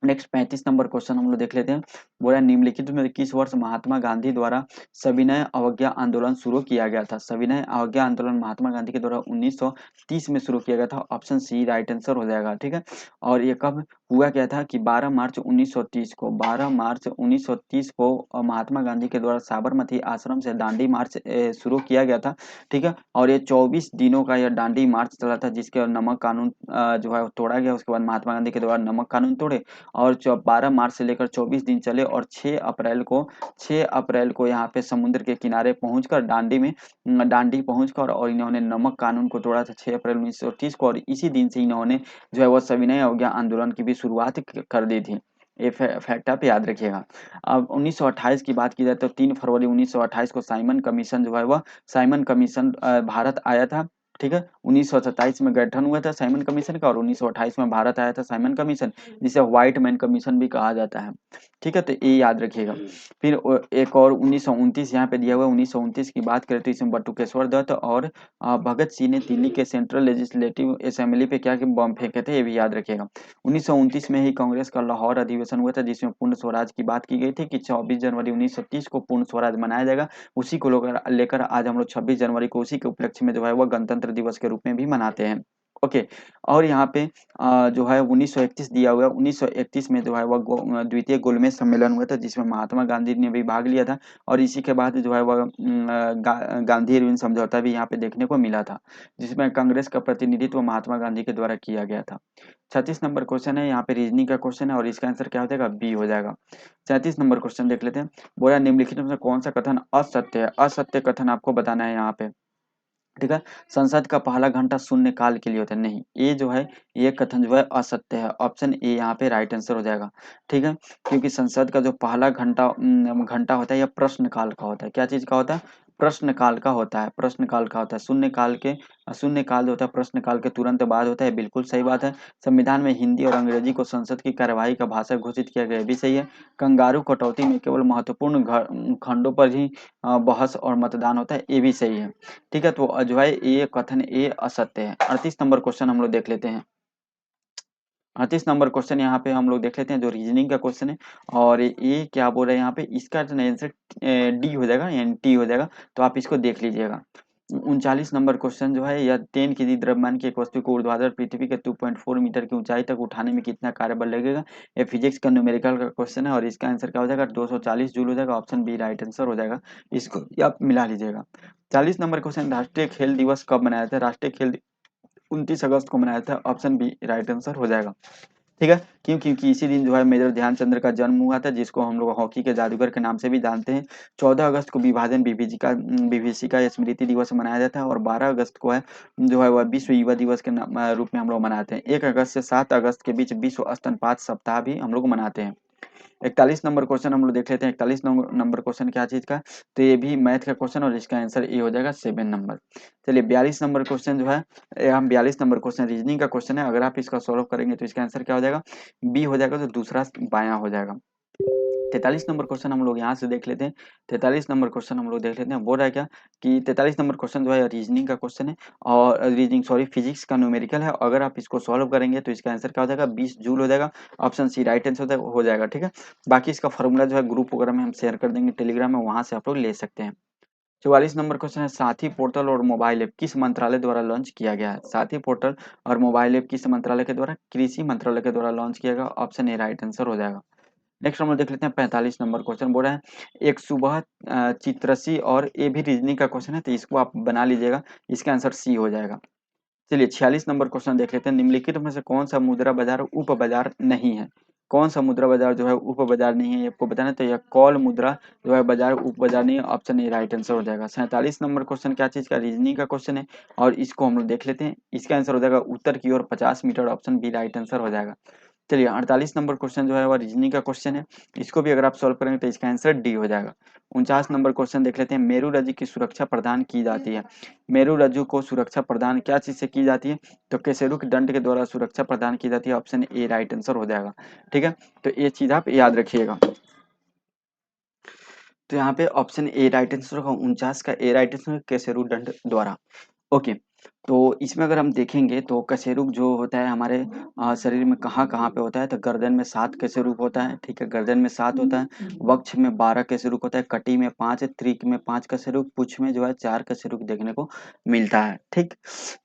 नेक्स्ट 35 नंबर क्वेश्चन हम लोग देख लेते हैं। बोला निम्नलिखित में किस वर्ष महात्मा गांधी द्वारा सविनय अवज्ञा आंदोलन शुरू किया गया था। सविनय अवज्ञा आंदोलन महात्मा गांधी के द्वारा 1930 में शुरू किया गया था, ऑप्शन सी राइट आंसर हो जाएगा, ठीक है। और ये कब हुआ क्या था कि 12 मार्च 1930 को, 12 मार्च 1930 को महात्मा गांधी के द्वारा साबरमती आश्रम से दांडी मार्च शुरू किया गया था, ठीक है। और ये 24 दिनों का यह दांडी मार्च चला था, जिसके नमक कानून जो है तोड़ा गया। उसके बाद महात्मा गांधी के द्वारा नमक कानून तोड़े और 12 मार्च से लेकर 24 दिन चले और 6 अप्रैल को यहाँ पे समुद्र के किनारे पहुंचकर दांडी पहुंचकर और इन्होंने नमक कानून को तोड़ा था 6 अप्रैल 1930 को। और इसी दिन से इन्होंने जो है वो सविनय अवज्ञा आंदोलन की भी शुरुआत कर दी थी। ये फैक्ट आप याद रखिएगा। अब 1928 की बात की जाए तो 3 फरवरी 1928 को साइमन कमीशन जो है वह साइमन कमीशन भारत आया था, ठीक है। 1927 में गठन हुआ था साइमन कमीशन का और 1928 में भारत आया था साइमन कमीशन, जिसे व्हाइट मैन कमीशन भी कहा जाता है, ठीक है। तो ये याद रखिएगा। फिर एक और 1929 यहाँ पे दिया हुआ है। 1929 की बात करें तो इसमें बटुकेश्वर दत्त और भगत सिंह ने दिल्ली के सेंट्रल लेजिस्लेटिव असेंबली पे क्या बम फेंके थे, ये भी याद रखिएगा। 1929 में ही कांग्रेस का लाहौर अधिवेशन हुआ था, जिसमें पूर्ण स्वराज की बात की गई थी कि 24 जनवरी 1930 को पूर्ण स्वराज मनाया जाएगा। उसी को लेकर आज हम लोग 26 जनवरी को उसी के उपलक्ष्य में जो है वह गणतंत्र दिवस के रूप में भी मनाते हैं, ओके। और यहाँ पे जो है 1931 दिया हुआ है। 1931 में जो है वह द्वितीय गोलमेज सम्मेलन हुआ था, जिसमें महात्मा गांधी ने भी भाग लिया था। और इसी के बाद जो है वह गांधी इरविन समझौता भी यहाँ पे देखने को मिला था, जिसमें कांग्रेस का प्रतिनिधित्व महात्मा गांधी के द्वारा किया गया था। 36 नंबर क्वेश्चन है, यहाँ पे रीजनिंग का क्वेश्चन है और इसका आंसर क्या हो जाएगा, बी हो जाएगा। 37 नंबर क्वेश्चन देख लेते हैं। बोला निम्नलिखित में से कौन सा कथन असत्य है। असत्य कथन आपको बताना है यहाँ पे, ठीक है। संसद का पहला घंटा शून्य काल के लिए होता है, नहीं, ये जो है ये कथन जो है असत्य है। ऑप्शन ए यहाँ पे राइट आंसर हो जाएगा, ठीक है। क्योंकि संसद का जो पहला घंटा होता है यह प्रश्न काल का होता है। क्या चीज का होता है, प्रश्न काल का होता है, प्रश्न काल का होता है। शून्य काल जो होता है प्रश्न काल के तुरंत बाद होता है, बिल्कुल सही बात है। संविधान में हिंदी और अंग्रेजी को संसद की कार्यवाही का भाषा घोषित किया गया, भी सही है। कंगारू कटौती में केवल महत्वपूर्ण खंडों पर ही बहस और मतदान होता है, ये भी सही है, ठीक है। तो जो है ये कथन ये असत्य है। 38 नंबर क्वेश्चन हम लोग देख लेते हैं। 38 नंबर क्वेश्चन यहाँ पे हम लोग देख लेते हैं, जो रीजनिंग का क्वेश्चन है। और ये क्या बोल रहे हैं यहाँ पे, इसका आंसर डी हो जाएगा यानी टी हो जाएगा, तो आप इसको देख लीजिएगा। 39 नंबर क्वेश्चन जो है, यह 10 केजी द्रव्यमान की एक वस्तु को ऊर्ध्वाधर पृथ्वी के 2.4 मीटर की ऊंचाई तक उठाने में कितना कार्यबल लगेगा। ये फिजिक्स का न्यूमेरिकल का क्वेश्चन है और इसका आंसर क्या हो जाएगा, 240 जूल हो जाएगा। ऑप्शन बी राइट आंसर हो जाएगा, इसको आप मिला लीजिएगा। 40 नंबर क्वेश्चन, राष्ट्रीय खेल दिवस कब मनाया था। राष्ट्रीय खेल 29 अगस्त को मनाया था, ऑप्शन बी राइट आंसर हो जाएगा, ठीक है। क्यों, क्योंकि इसी दिन जो है मेजर ध्यानचंद्र का जन्म हुआ था, जिसको हम लोग हॉकी के जादूगर के नाम से भी जानते हैं। 14 अगस्त को विभाजन विभीषिका स्मृति दिवस मनाया जाता है और 12 अगस्त को है जो है वह विश्व युवा दिवस के रूप में हम लोग मनाते हैं। 1 अगस्त से 7 अगस्त के बीच विश्व स्तनपात सप्ताह भी हम लोग मनाते हैं। 41 नंबर क्वेश्चन हम लोग देख लेते हैं। 41 नंबर क्वेश्चन क्या चीज का, तो ये भी मैथ का क्वेश्चन और इसका आंसर ए हो जाएगा 7 नंबर। चलिए 42 नंबर क्वेश्चन जो है, हम 42 नंबर क्वेश्चन रीजनिंग का क्वेश्चन है। अगर आप इसका सॉल्व करेंगे तो इसका आंसर क्या हो जाएगा, बी हो जाएगा, तो दूसरा बायां हो जाएगा। 43 नंबर क्वेश्चन हम लोग यहाँ से देख लेते हैं। 43 नंबर क्वेश्चन हम लोग देख लेते हैं, बोल रहा है क्या कि 43 नंबर क्वेश्चन जो है रीजनिंग का क्वेश्चन है और रीजनिंग सॉरी फिजिक्स का न्यूमेरिकल है। अगर आप इसको सॉल्व करेंगे तो इसका आंसर क्या हो जाएगा, 20 जूल हो जाएगा। ऑप्शन सी राइट आंसर हो जाएगा, ठीक है। बाकी इसका फॉर्मूला जो है ग्रुप वगैरह में हम शेयर कर देंगे टेलीग्राम में, वहां से आप लोग ले सकते हैं। 44 नंबर क्वेश्चन है, साथी पोर्टल और मोबाइल ऐप किस मंत्रालय द्वारा लॉन्च किया गया है। साथी पोर्टल और मोबाइल ऐप किस मंत्रालय के द्वारा, कृषि मंत्रालय के द्वारा लॉन्च किया गया। ऑप्शन ए राइट आंसर हो जाएगा। नेक्स्ट हम लोग देख लेते हैं 45 नंबर क्वेश्चन। बोल रहा है एक सुबह चित्रसी, और ये भी रीजनिंग का क्वेश्चन है, तो इसको आप बना लीजिएगा, इसका आंसर सी हो जाएगा। चलिए 46 नंबर क्वेश्चन देख लेते हैं। निम्नलिखित में से कौन सा मुद्रा बाजार उप बाजार नहीं है? कौन सा मुद्रा बाजार जो है उप बाजार नहीं है, ये आपको बताना है। तो यह कॉल मुद्रा जो है बाजार उप बाजार नहीं है, ऑप्शन ए राइट आंसर हो जाएगा। 47 नंबर क्वेश्चन क्या चीज का? रीजनिंग का क्वेश्चन है, और इसको हम लोग देख लेते हैं। इसका आंसर हो जाएगा उत्तर की ओर 50 metre, option B right answer हो जाएगा। चलिए 48 नंबर क्वेश्चन जो है वह रीजनिंग का क्वेश्चन है, इसको भी अगर आप सॉल्व करेंगे तो इसका आंसर डी हो जाएगा। 49 नंबर क्वेश्चन देख लेते हैं। मेरू रज्जु की सुरक्षा प्रदान की जाती है। मेरू रज्जु को सुरक्षा प्रदान क्या चीज से की जाती है? तो कशेरुक दंड के द्वारा सुरक्षा प्रदान की जाती है, ऑप्शन ए राइट आंसर हो जाएगा। ठीक है, तो ये चीज आप याद रखिएगा। तो यहाँ पे ऑप्शन ए राइट आंसर होगा। 49 का ए राइट आंसर, कशेरुक दंड द्वारा। ओके, तो इसमें अगर हम देखेंगे तो कशेरुक जो होता है हमारे शरीर में कहाँ कहाँ पे होता है? तो गर्दन में 7 कशेरुक होता है। ठीक है, गर्दन में 7 होता है, वक्ष में 12 कशेरुक होता है, कटी में 5, त्रिक में 5 कशेरुक, पुछ में जो है 4 कशेरुक देखने को मिलता है। ठीक,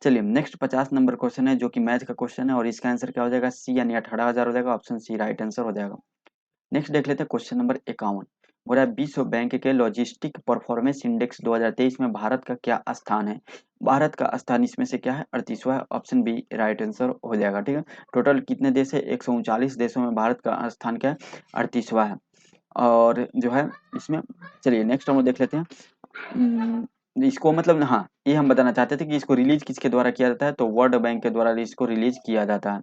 चलिए नेक्स्ट 50 नंबर क्वेश्चन है, जो कि मैथ का क्वेश्चन है, और इसका आंसर क्या हो जाएगा? सी यानी 18,000 हो जाएगा, ऑप्शन सी राइट आंसर हो जाएगा। नेक्स्ट देख लेते हैं क्वेश्चन नंबर 51। बोला विश्व बैंक के लॉजिस्टिक परफॉर्मेंस इंडेक्स 2023 में भारत का क्या स्थान है? भारत का स्थान इसमें से क्या है? 38वां है, ऑप्शन बी राइट आंसर हो जाएगा। ठीक है, टोटल कितने देश है? 139 देशों में भारत का स्थान क्या है? 38वां है। और जो है इसमें, चलिए नेक्स्ट हम लोग देख लेते हैं। इसको मतलब हाँ, ये हम बताना चाहते थे कि इसको रिलीज किसके द्वारा किया जाता है? तो वर्ल्ड बैंक के द्वारा इसको रिलीज किया जाता है।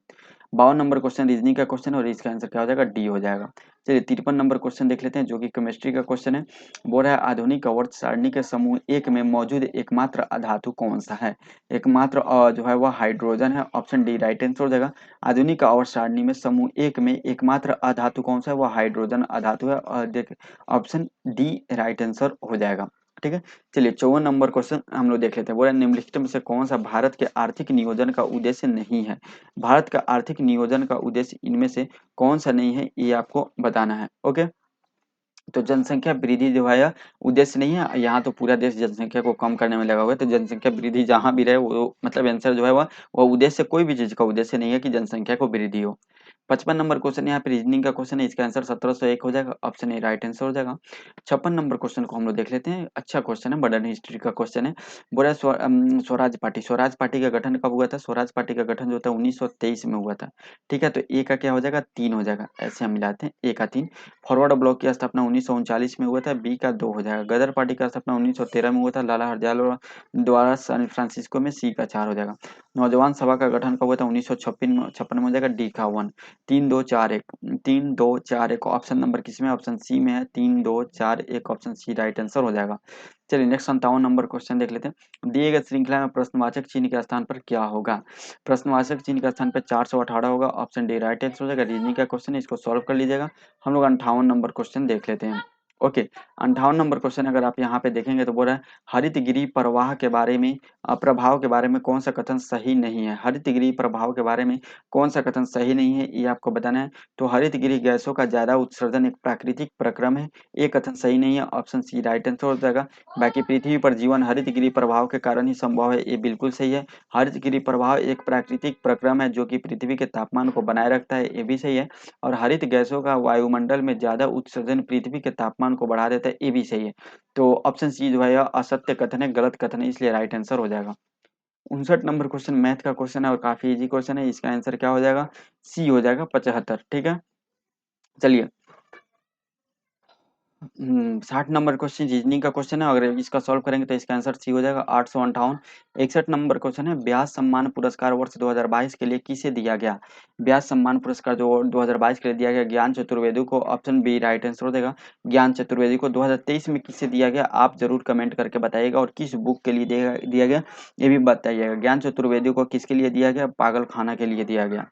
52 नंबर क्वेश्चन रीजनिंग का क्वेश्चन है, और इसका आंसर क्या हो जाएगा? डी हो जाएगा। चलिए 53 नंबर क्वेश्चन देख लेते हैं, जो कि केमिस्ट्री का क्वेश्चन है। बोल रहा है आधुनिक आवर्त सारणी के समूह एक में मौजूद एकमात्र अधातु कौन सा है? एकमात्र जो है वह हाइड्रोजन है, ऑप्शन डी राइट आंसर हो जाएगा। आधुनिक आवर्त सारणी में समूह एक में एकमात्र अधातु कौन सा है? वह हाइड्रोजन अधातु है, और देख ऑप्शन डी राइट आंसर हो जाएगा। ठीक है, चलिए 54 नंबर क्वेश्चन हम लोग देख लेते हैं। बोला निम्नलिखित में से कौन सा भारत के आर्थिक नियोजन का उद्देश्य नहीं है? भारत का आर्थिक नियोजन का उद्देश्य इनमें से कौन सा नहीं है, ये आपको बताना है। ओके, तो जनसंख्या वृद्धि जो है उद्देश्य नहीं है। यहाँ तो पूरा देश जनसंख्या को कम करने में लगा हुआ है, तो जनसंख्या वृद्धि जहाँ भी रहे वो मतलब आंसर जो है वह उद्देश्य, कोई भी चीज का उद्देश्य नहीं है कि जनसंख्या को वृद्धि हो। 55 नंबर क्वेश्चन यहाँ पे रीजनिंग का क्वेश्चन है, इसका आंसर 1701 हो जाएगा, ऑप्शन ए राइट आंसर हो जाएगा। 56 नंबर क्वेश्चन को हम लोग देख लेते हैं। अच्छा क्वेश्चन है, मॉडर्न हिस्ट्री का क्वेश्चन है। बोला स्वराज पार्टी, स्वराज पार्टी का गठन कब हुआ था? स्वराज पार्टी का गठन जो था 1923 में हुआ था। ठीक है, तो ए का क्या हो जाएगा? 3 हो जाएगा, ऐसे हम मिलाते हैं, ए का 3। फॉरवर्ड ब्लॉक की स्थापना 1939 में हुआ था, बी का 2 हो जाएगा। गदर पार्टी का स्थापना 1913 में हुआ था, लाला हरदयाल द्वारा सैन फ्रांसिस्को में, सी का 4 हो जाएगा। नौजवान सभा का गठन कब हुआ था? 1956 में हो जाएगा, डी का 1। 3 2 4 1, 3 2 4 1 ऑप्शन नंबर किसमें? ऑप्शन सी में है, 3 2 4 1 ऑप्शन सी राइट आंसर हो जाएगा। चलिए नेक्स्ट 57 नंबर क्वेश्चन देख लेते हैं। दिए गए श्रृंखला में प्रश्नवाचक चिन्ह के स्थान पर क्या होगा? प्रश्नवाचक चिन्ह के स्थान पर 418 होगा, ऑप्शन डी राइट आंसर हो जाएगा। रीजनिंग का क्वेश्चन है, इसको सॉल्व कर लीजिएगा। हम लोग 58 नंबर क्वेश्चन देख लेते हैं। ओके, 58 नंबर क्वेश्चन अगर आप यहाँ पे देखेंगे तो बोल रहा है हरित गृह प्रवाह के बारे में, प्रभाव के बारे में कौन सा कथन सही नहीं है? हरित गृह प्रभाव के बारे में कौन सा कथन सही नहीं है, ये आपको बताना है। तो हरित गृह गैसों का ज्यादा उत्सर्जन एक प्राकृतिक प्रक्रम है, ये कथन सही नहीं है, ऑप्शन सी राइट आंसर हो जाएगा। बाकी पृथ्वी पर जीवन हरित गृह प्रभाव के कारण ही संभव है, ये बिल्कुल सही है। हरित गृह प्रभाव एक प्राकृतिक प्रक्रम है जो कि पृथ्वी के तापमान को बनाए रखता है, ये भी सही है। और हरित गैसों का वायुमंडल में ज्यादा उत्सर्जन पृथ्वी के तापमान को बढ़ा देता है, ये भी सही है। तो ऑप्शन सी जो है यह असत्य कथन है, गलत कथन है, इसलिए राइट आंसर हो जाएगा। 59 नंबर क्वेश्चन मैथ का क्वेश्चन है, और काफी इजी क्वेश्चन है, इसका आंसर क्या हो जाएगा? सी हो जाएगा, 75। ठीक है, चलिए 60 नंबर क्वेश्चन रीजनिंग का क्वेश्चन है, अगर इसका सॉल्व करेंगे तो इसका आंसर सी हो जाएगा, 858। 61 नंबर क्वेश्चन है, व्यास सम्मान पुरस्कार वर्ष 2022 के लिए किसे दिया गया? व्यास सम्मान पुरस्कार जो 2022 के लिए दिया गया ज्ञान चतुर्वेदी को, ऑप्शन बी राइट आंसर हो जाएगा। ज्ञान चतुर्वेदी को 2023 में किसे दिया गया, आप जरूर कमेंट करके बताइएगा, और किस बुक के लिए दिया गया ये भी बताइएगा। ज्ञान चतुर्वेदी को किसके लिए दिया गया? पागल खाना के लिए दिया गया।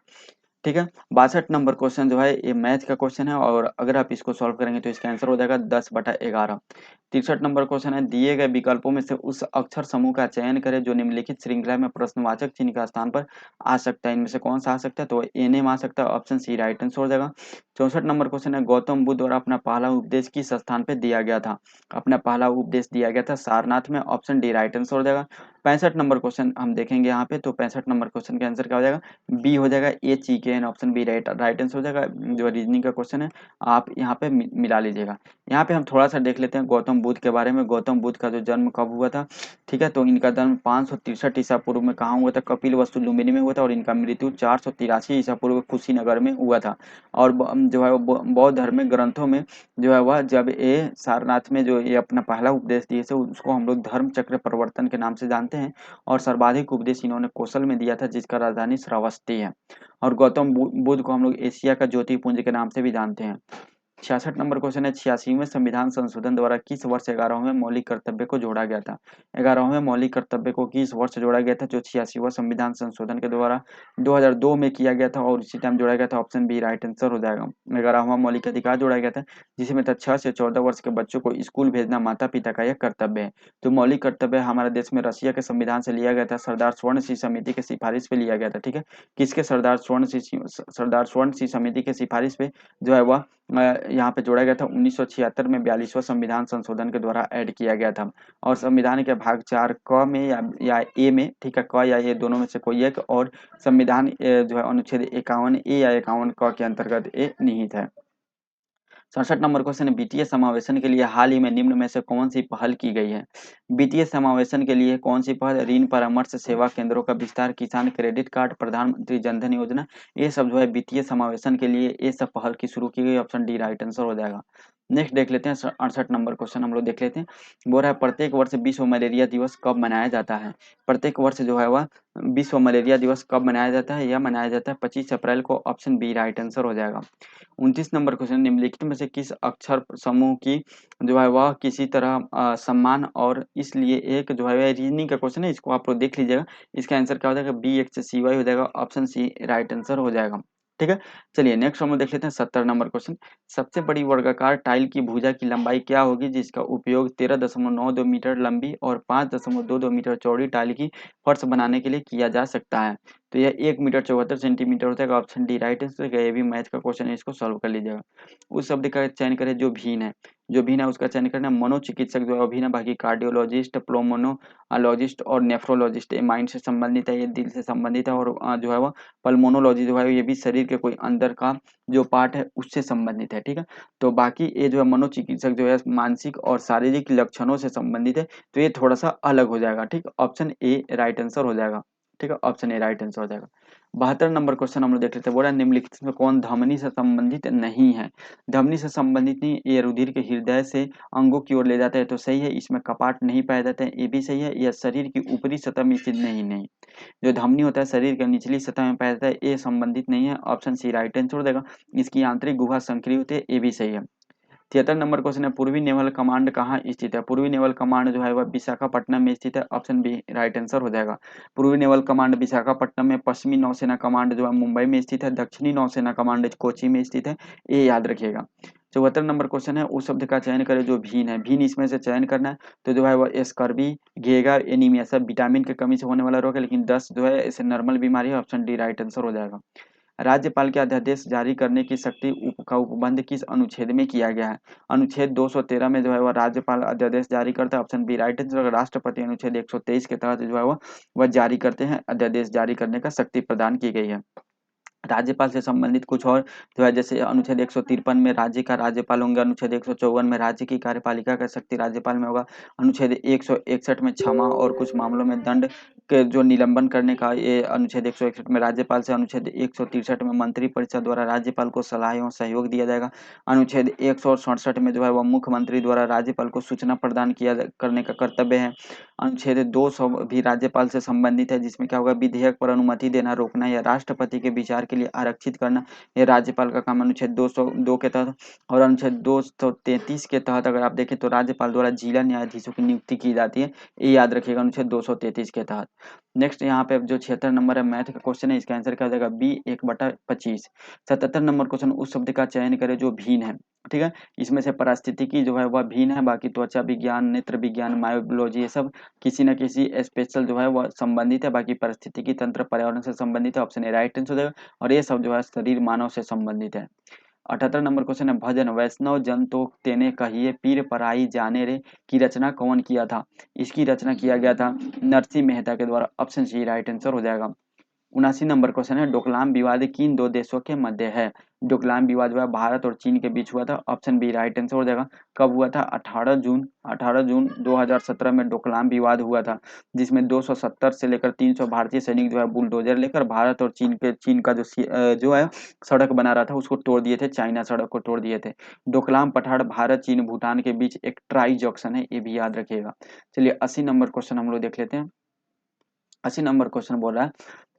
ठीक है, 62 नंबर क्वेश्चन जो है ये मैथ का क्वेश्चन है, और अगर आप इसको सॉल्व करेंगे तो इसका आंसर हो जाएगा 10/11। 63 नंबर क्वेश्चन है, दिए गए विकल्पों में से उस अक्षर समूह का चयन करें जो निम्नलिखित श्रृंखला में प्रश्नवाचक चिन्ह का स्थान पर आ सकता है। इनमें से कौन सा आ सकता है? तो एनएम आ सकता है, ऑप्शन सी राइट आंसर हो जाएगा। 64 नंबर क्वेश्चन है, गौतम बुद्ध द्वारा अपना पहला उपदेश किस स्थान पर दिया गया था? अपना पहला उपदेश दिया गया था सारनाथ में, ऑप्शन डी राइट आंसर हो जाएगा। 65 नंबर क्वेश्चन हम देखेंगे यहाँ पे, तो 65 नंबर क्वेश्चन का आंसर क्या हो जाएगा, बी हो जाएगा, ए ची K N, option B right right answer हो जाएगा। जो रीजनिंग का क्वेश्चन है आप यहाँ पे मिला लीजिएगा। यहाँ पे हम थोड़ा सा देख लेते हैं गौतम बुद्ध के बारे में। गौतम बुद्ध का जो जन्म कब हुआ था, ठीक है, तो इनका जन्म 563 ईसा पूर्व में कहाँ हुआ था, कपिल वस्तु लुम्बिनी में हुआ था, और इनका मृत्यु 483 ईसा पूर्व कुशीनगर में हुआ था। और जो है वो बौद्ध धर्म में ग्रंथों में जो है वह जब ये सारनाथ में जो ये अपना पहला उपदेश दिए थे उसको हम लोग धर्म चक्र प्रवर्तन के नाम से जानते हैं। और सर्वाधिक उपदेश इन्होंने कौशल में दिया था जिसका राजधानी श्रावस्ती है। और गौतम बुद्ध को हम लोग एशिया का ज्योतिपुंज के नाम से भी जानते हैं। 66 नंबर क्वेश्चन है, 86वें संविधान संशोधन द्वारा किस वर्ष 11वें मौलिक कर्तव्य को जोड़ा गया था। 11वें मौलिक कर्तव्य को किस वर्ष जोड़ा गया था, जो 86वां संविधान संशोधन के द्वारा 2002 में किया गया था, और उसी टाइम जोड़ा गया था, ऑप्शन बी राइट आंसर हो जाएगा। 11वां मौलिक अधिकार जोड़ा गया था जिसमें था 6 से 14 वर्ष के बच्चों को स्कूल भेजना माता पिता का यह कर्तव्य है। तो मौलिक कर्तव्य हमारे देश में रशिया के संविधान से लिया गया था, सरदार स्वर्ण सिंह समिति की सिफारिश पे लिया गया था, ठीक है। किसके, सरदार स्वर्ण सिंह समिति की सिफारिश पे जो है वह यहाँ पे जोड़ा गया था। 1976 में 42वां संविधान संशोधन के द्वारा ऐड किया गया था। और संविधान के भाग 4 क में या ए में, ठीक है, क या ए दोनों में से कोई एक, और संविधान जो है अनुच्छेद 51 ए या 51 क के अंतर्गत ये निहित है। 67 नंबर क्वेश्चन है, वित्तीय समावेशन के लिए हाल ही में निम्न में से कौन सी पहल की गई है। वित्तीय समावेशन के लिए कौन सी पहल, ऋण परामर्श सेवा केंद्रों का विस्तार, किसान क्रेडिट कार्ड, प्रधानमंत्री जनधन योजना, ये सब जो है वित्तीय समावेशन के लिए ये सब पहल की शुरू की गई, ऑप्शन डी राइट आंसर हो जाएगा। नेक्स्ट देख लेते हैं 68 नंबर क्वेश्चन हम लोग देख लेते हैं। बोल रहा है प्रत्येक वर्ष विश्व मलेरिया दिवस कब मनाया जाता है। प्रत्येक वर्ष जो है वह विश्व मलेरिया दिवस कब मनाया जाता है, यह मनाया जाता है 25 अप्रैल को, ऑप्शन बी राइट आंसर हो जाएगा। 29 नंबर क्वेश्चन, निम्नलिखित में से किस अक्षर समूह की जो है वह किसी तरह सम्मान, और इसलिए एक जो है रीजनिंग का क्वेश्चन है, इसको आप लोग देख लीजिएगा। इसका आंसर क्या हो जाएगा, बी एक्स सी वाई हो जाएगा, ऑप्शन सी राइट आंसर हो जाएगा, ठीक है। चलिए नेक्स्ट हम लोग देख लेते हैं 70 नंबर क्वेश्चन। सबसे बड़ी वर्गाकार टाइल की भुजा की लंबाई क्या होगी जिसका उपयोग 13.92 मीटर लंबी और 5.22 मीटर चौड़ी टाइल की फर्श बनाने के लिए किया जा सकता है। तो यह 1 मीटर 74 सेंटीमीटर होता है, ऑप्शन डी राइट आंसर। ये भी मैथ का क्वेश्चन है, इसको सॉल्व कर लीजिएगा। उस शब्द का चयन करें जो भीन है, जो भीन है उसका चयन करना। मनोचिकित्सक जो है भीन है, बाकी कार्डियोलॉजिस्ट, प्लोमोनोलॉजिस्ट और नेफ्रोलॉजिस्ट ये माइंड से संबंधित है, ये दिल से संबंधित है। और जो है वो पल्मोनोलॉजी जो है ये भी शरीर के कोई अंदर का जो पार्ट है उससे संबंधित है, ठीक है। तो बाकी ये जो है मनोचिकित्सक जो है मानसिक और शारीरिक लक्षणों से संबंधित है, तो ये थोड़ा सा अलग हो जाएगा, ठीक। ऑप्शन ए राइट आंसर हो जाएगा, ठीक है, ऑप्शन ए राइट आंसर हो जाएगा। 72 नंबर क्वेश्चन हम लोग देख लेते हैं। बोला निम्नलिखित में कौन धमनी से संबंधित नहीं है। धमनी से संबंधित नहीं, ये रुधिर के हृदय से अंगों की ओर ले जाता है, तो सही है। इसमें कपाट नहीं पाए जाते हैं, ये भी सही है। यह शरीर की ऊपरी सतह में स्थित नहीं नहीं, जो धमनी होता है शरीर के निचली सतह में पाया जाता है, ये संबंधित नहीं है, ऑप्शन सी राइट आंसर हो जाएगा। इसकी आंतरिक गुहा संक्रिय होती है, ये भी सही है। 73 नंबर क्वेश्चन है, पूर्वी नेवल कमांड कहाँ स्थित है। पूर्वी नेवल कमांड जो है वह विशाखापट्टनम में स्थित है, ऑप्शन बी राइट आंसर हो जाएगा। पूर्वी नेवल कमांड विशाखापट्टनम में, पश्चिमी नौसेना कमांड जो है मुंबई में स्थित है, दक्षिणी नौसेना कमांड कोची में स्थित है, ये याद रखिएगा। 74 नंबर क्वेश्चन है, उस शब्द का चयन करें जो भीन है। भीन इसमें से चयन करना है, तो जो है वह स्कर्वी, घेगा, एनीमिया सब विटामिन की कमी से होने वाला रोग है, लेकिन दस्त जो है इसे नॉर्मल बीमारी है, ऑप्शन डी राइट आंसर हो जाएगा। राज्यपाल के अध्यादेश जारी करने की शक्ति का उपबंध किस अनुच्छेद में किया गया है। अनुच्छेद 213 में जो है वह राज्यपाल अध्यादेश जारी करता है, ऑप्शन बी राइट आंसर। राष्ट्रपति अनुच्छेद 123 के तहत जो है वह जारी करते हैं, अध्यादेश जारी करने का शक्ति प्रदान की गई है। राज्यपाल से संबंधित कुछ और जो है, जैसे अनुच्छेद 153 में राज्य का राज्यपाल होंगे, अनुच्छेद 154 में राज्य की कार्यपालिका का शक्ति राज्यपाल में होगा, अनुच्छेद 161 में क्षमा और कुछ मामलों में दंड के जो निलंबन करने का ये अनुच्छेद 161 में राज्यपाल से, अनुच्छेद 163 में मंत्री परिषद द्वारा राज्यपाल को सलाह एवं सहयोग दिया जाएगा, अनुच्छेद 167 में जो है वह मुख्यमंत्री द्वारा राज्यपाल को सूचना प्रदान करने का कर्तव्य है। अनुच्छेद 200 भी राज्यपाल से संबंधित है, जिसमें क्या होगा, विधेयक पर अनुमति देना, रोकना या राष्ट्रपति के विचार के लिए आरक्षित करना, यह राज्यपाल का काम अनुच्छेद 202 के तहत। और अनुच्छेद 233 के तहत अगर आप देखें तो राज्यपाल द्वारा जिला न्यायाधीशों की नियुक्ति की जाती है, ये याद रखिएगा, अनुच्छेद 233 के तहत। नेक्स्ट यहाँ पे जो 76 नंबर है मैथ का क्वेश्चन है, इसका आंसर क्या हो जाएगा, बी 1/25। 77 नंबर क्वेश्चन, उस शब्द का चयन करें जो भीन है, ठीक है। इसमें से पारिस्थितिकी जो है वह भीन है, बाकी त्वचा विज्ञान, नेत्र विज्ञान, मायोलॉजी ये सब किसी न किसी स्पेशल जो है वह संबंधित है, बाकी परिस्थितिकी तंत्र पर्यावरण से संबंधित है, ऑप्शन ए राइट आंसर हो जाएगा। और ये सब जो है शरीर मानव से संबंधित है। 78 नंबर क्वेश्चन है भजन वैष्णव जन तो तेने कहिए पीर पराई जाने रे की रचना कौन किया था। इसकी रचना किया गया था नरसिंह मेहता के द्वारा। ऑप्शन सी राइट आंसर हो जाएगा। 79 नंबर क्वेश्चन है डोकलाम विवाद किन दो देशों के मध्य है। डोकलाम विवाद हुआ भारत और चीन के बीच हुआ था। ऑप्शन बी राइट आंसर हो जाएगा। कब हुआ था? 18 जून 2017 में डोकलाम विवाद हुआ था, जिसमें 270 से लेकर 300 भारतीय सैनिक जो है बुलडोजर लेकर भारत और चीन का जो है सड़क बना रहा था उसको तोड़ दिए थे। चाइना सड़क को तोड़ दिए थे। डोकलाम पठार भारत चीन भूटान के बीच एक ट्राई जंक्शन है, ये भी याद रखिएगा। चलिए 80 नंबर क्वेश्चन हम लोग देख लेते हैं। 80 नंबर क्वेश्चन बोल रहा है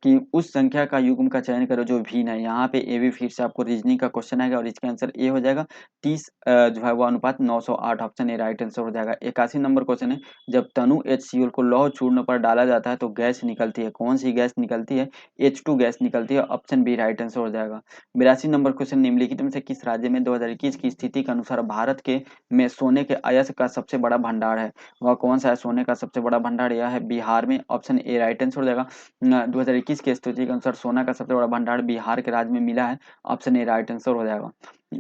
कि उस संख्या का युग्म का चयन करो जो भिन्न है। यहाँ पे ए भी फिर से आपको रीजनिंग का क्वेश्चन आएगा और इसका आंसर ए हो जाएगा। 30 जो है वो अनुपात 908। ऑप्शन ए राइट आंसर हो जाएगा। 81 नंबर क्वेश्चन है जब तनु HCl को लौह चूर्ण पर डाला जाता है तो गैस निकलती है, कौन सी गैस निकलती है? H2 गैस निकलती है। ऑप्शन बी राइट आंसर हो जाएगा। 82 नंबर क्वेश्चन निम्नलिखित में से किस राज्य में 2021 की स्थिति के अनुसार भारत के में सोने के अयस्क का सबसे बड़ा भंडार है? वह कौन सा है सोने का सबसे बड़ा भंडार? यह है बिहार में। ऑप्शन ए राइट आंसर हो जाएगा। 2021 की स्थिति के अनुसार सोना का सबसे बड़ा भंडार बिहार के राज्य में मिला है। ऑप्शन ए राइट आंसर हो जाएगा।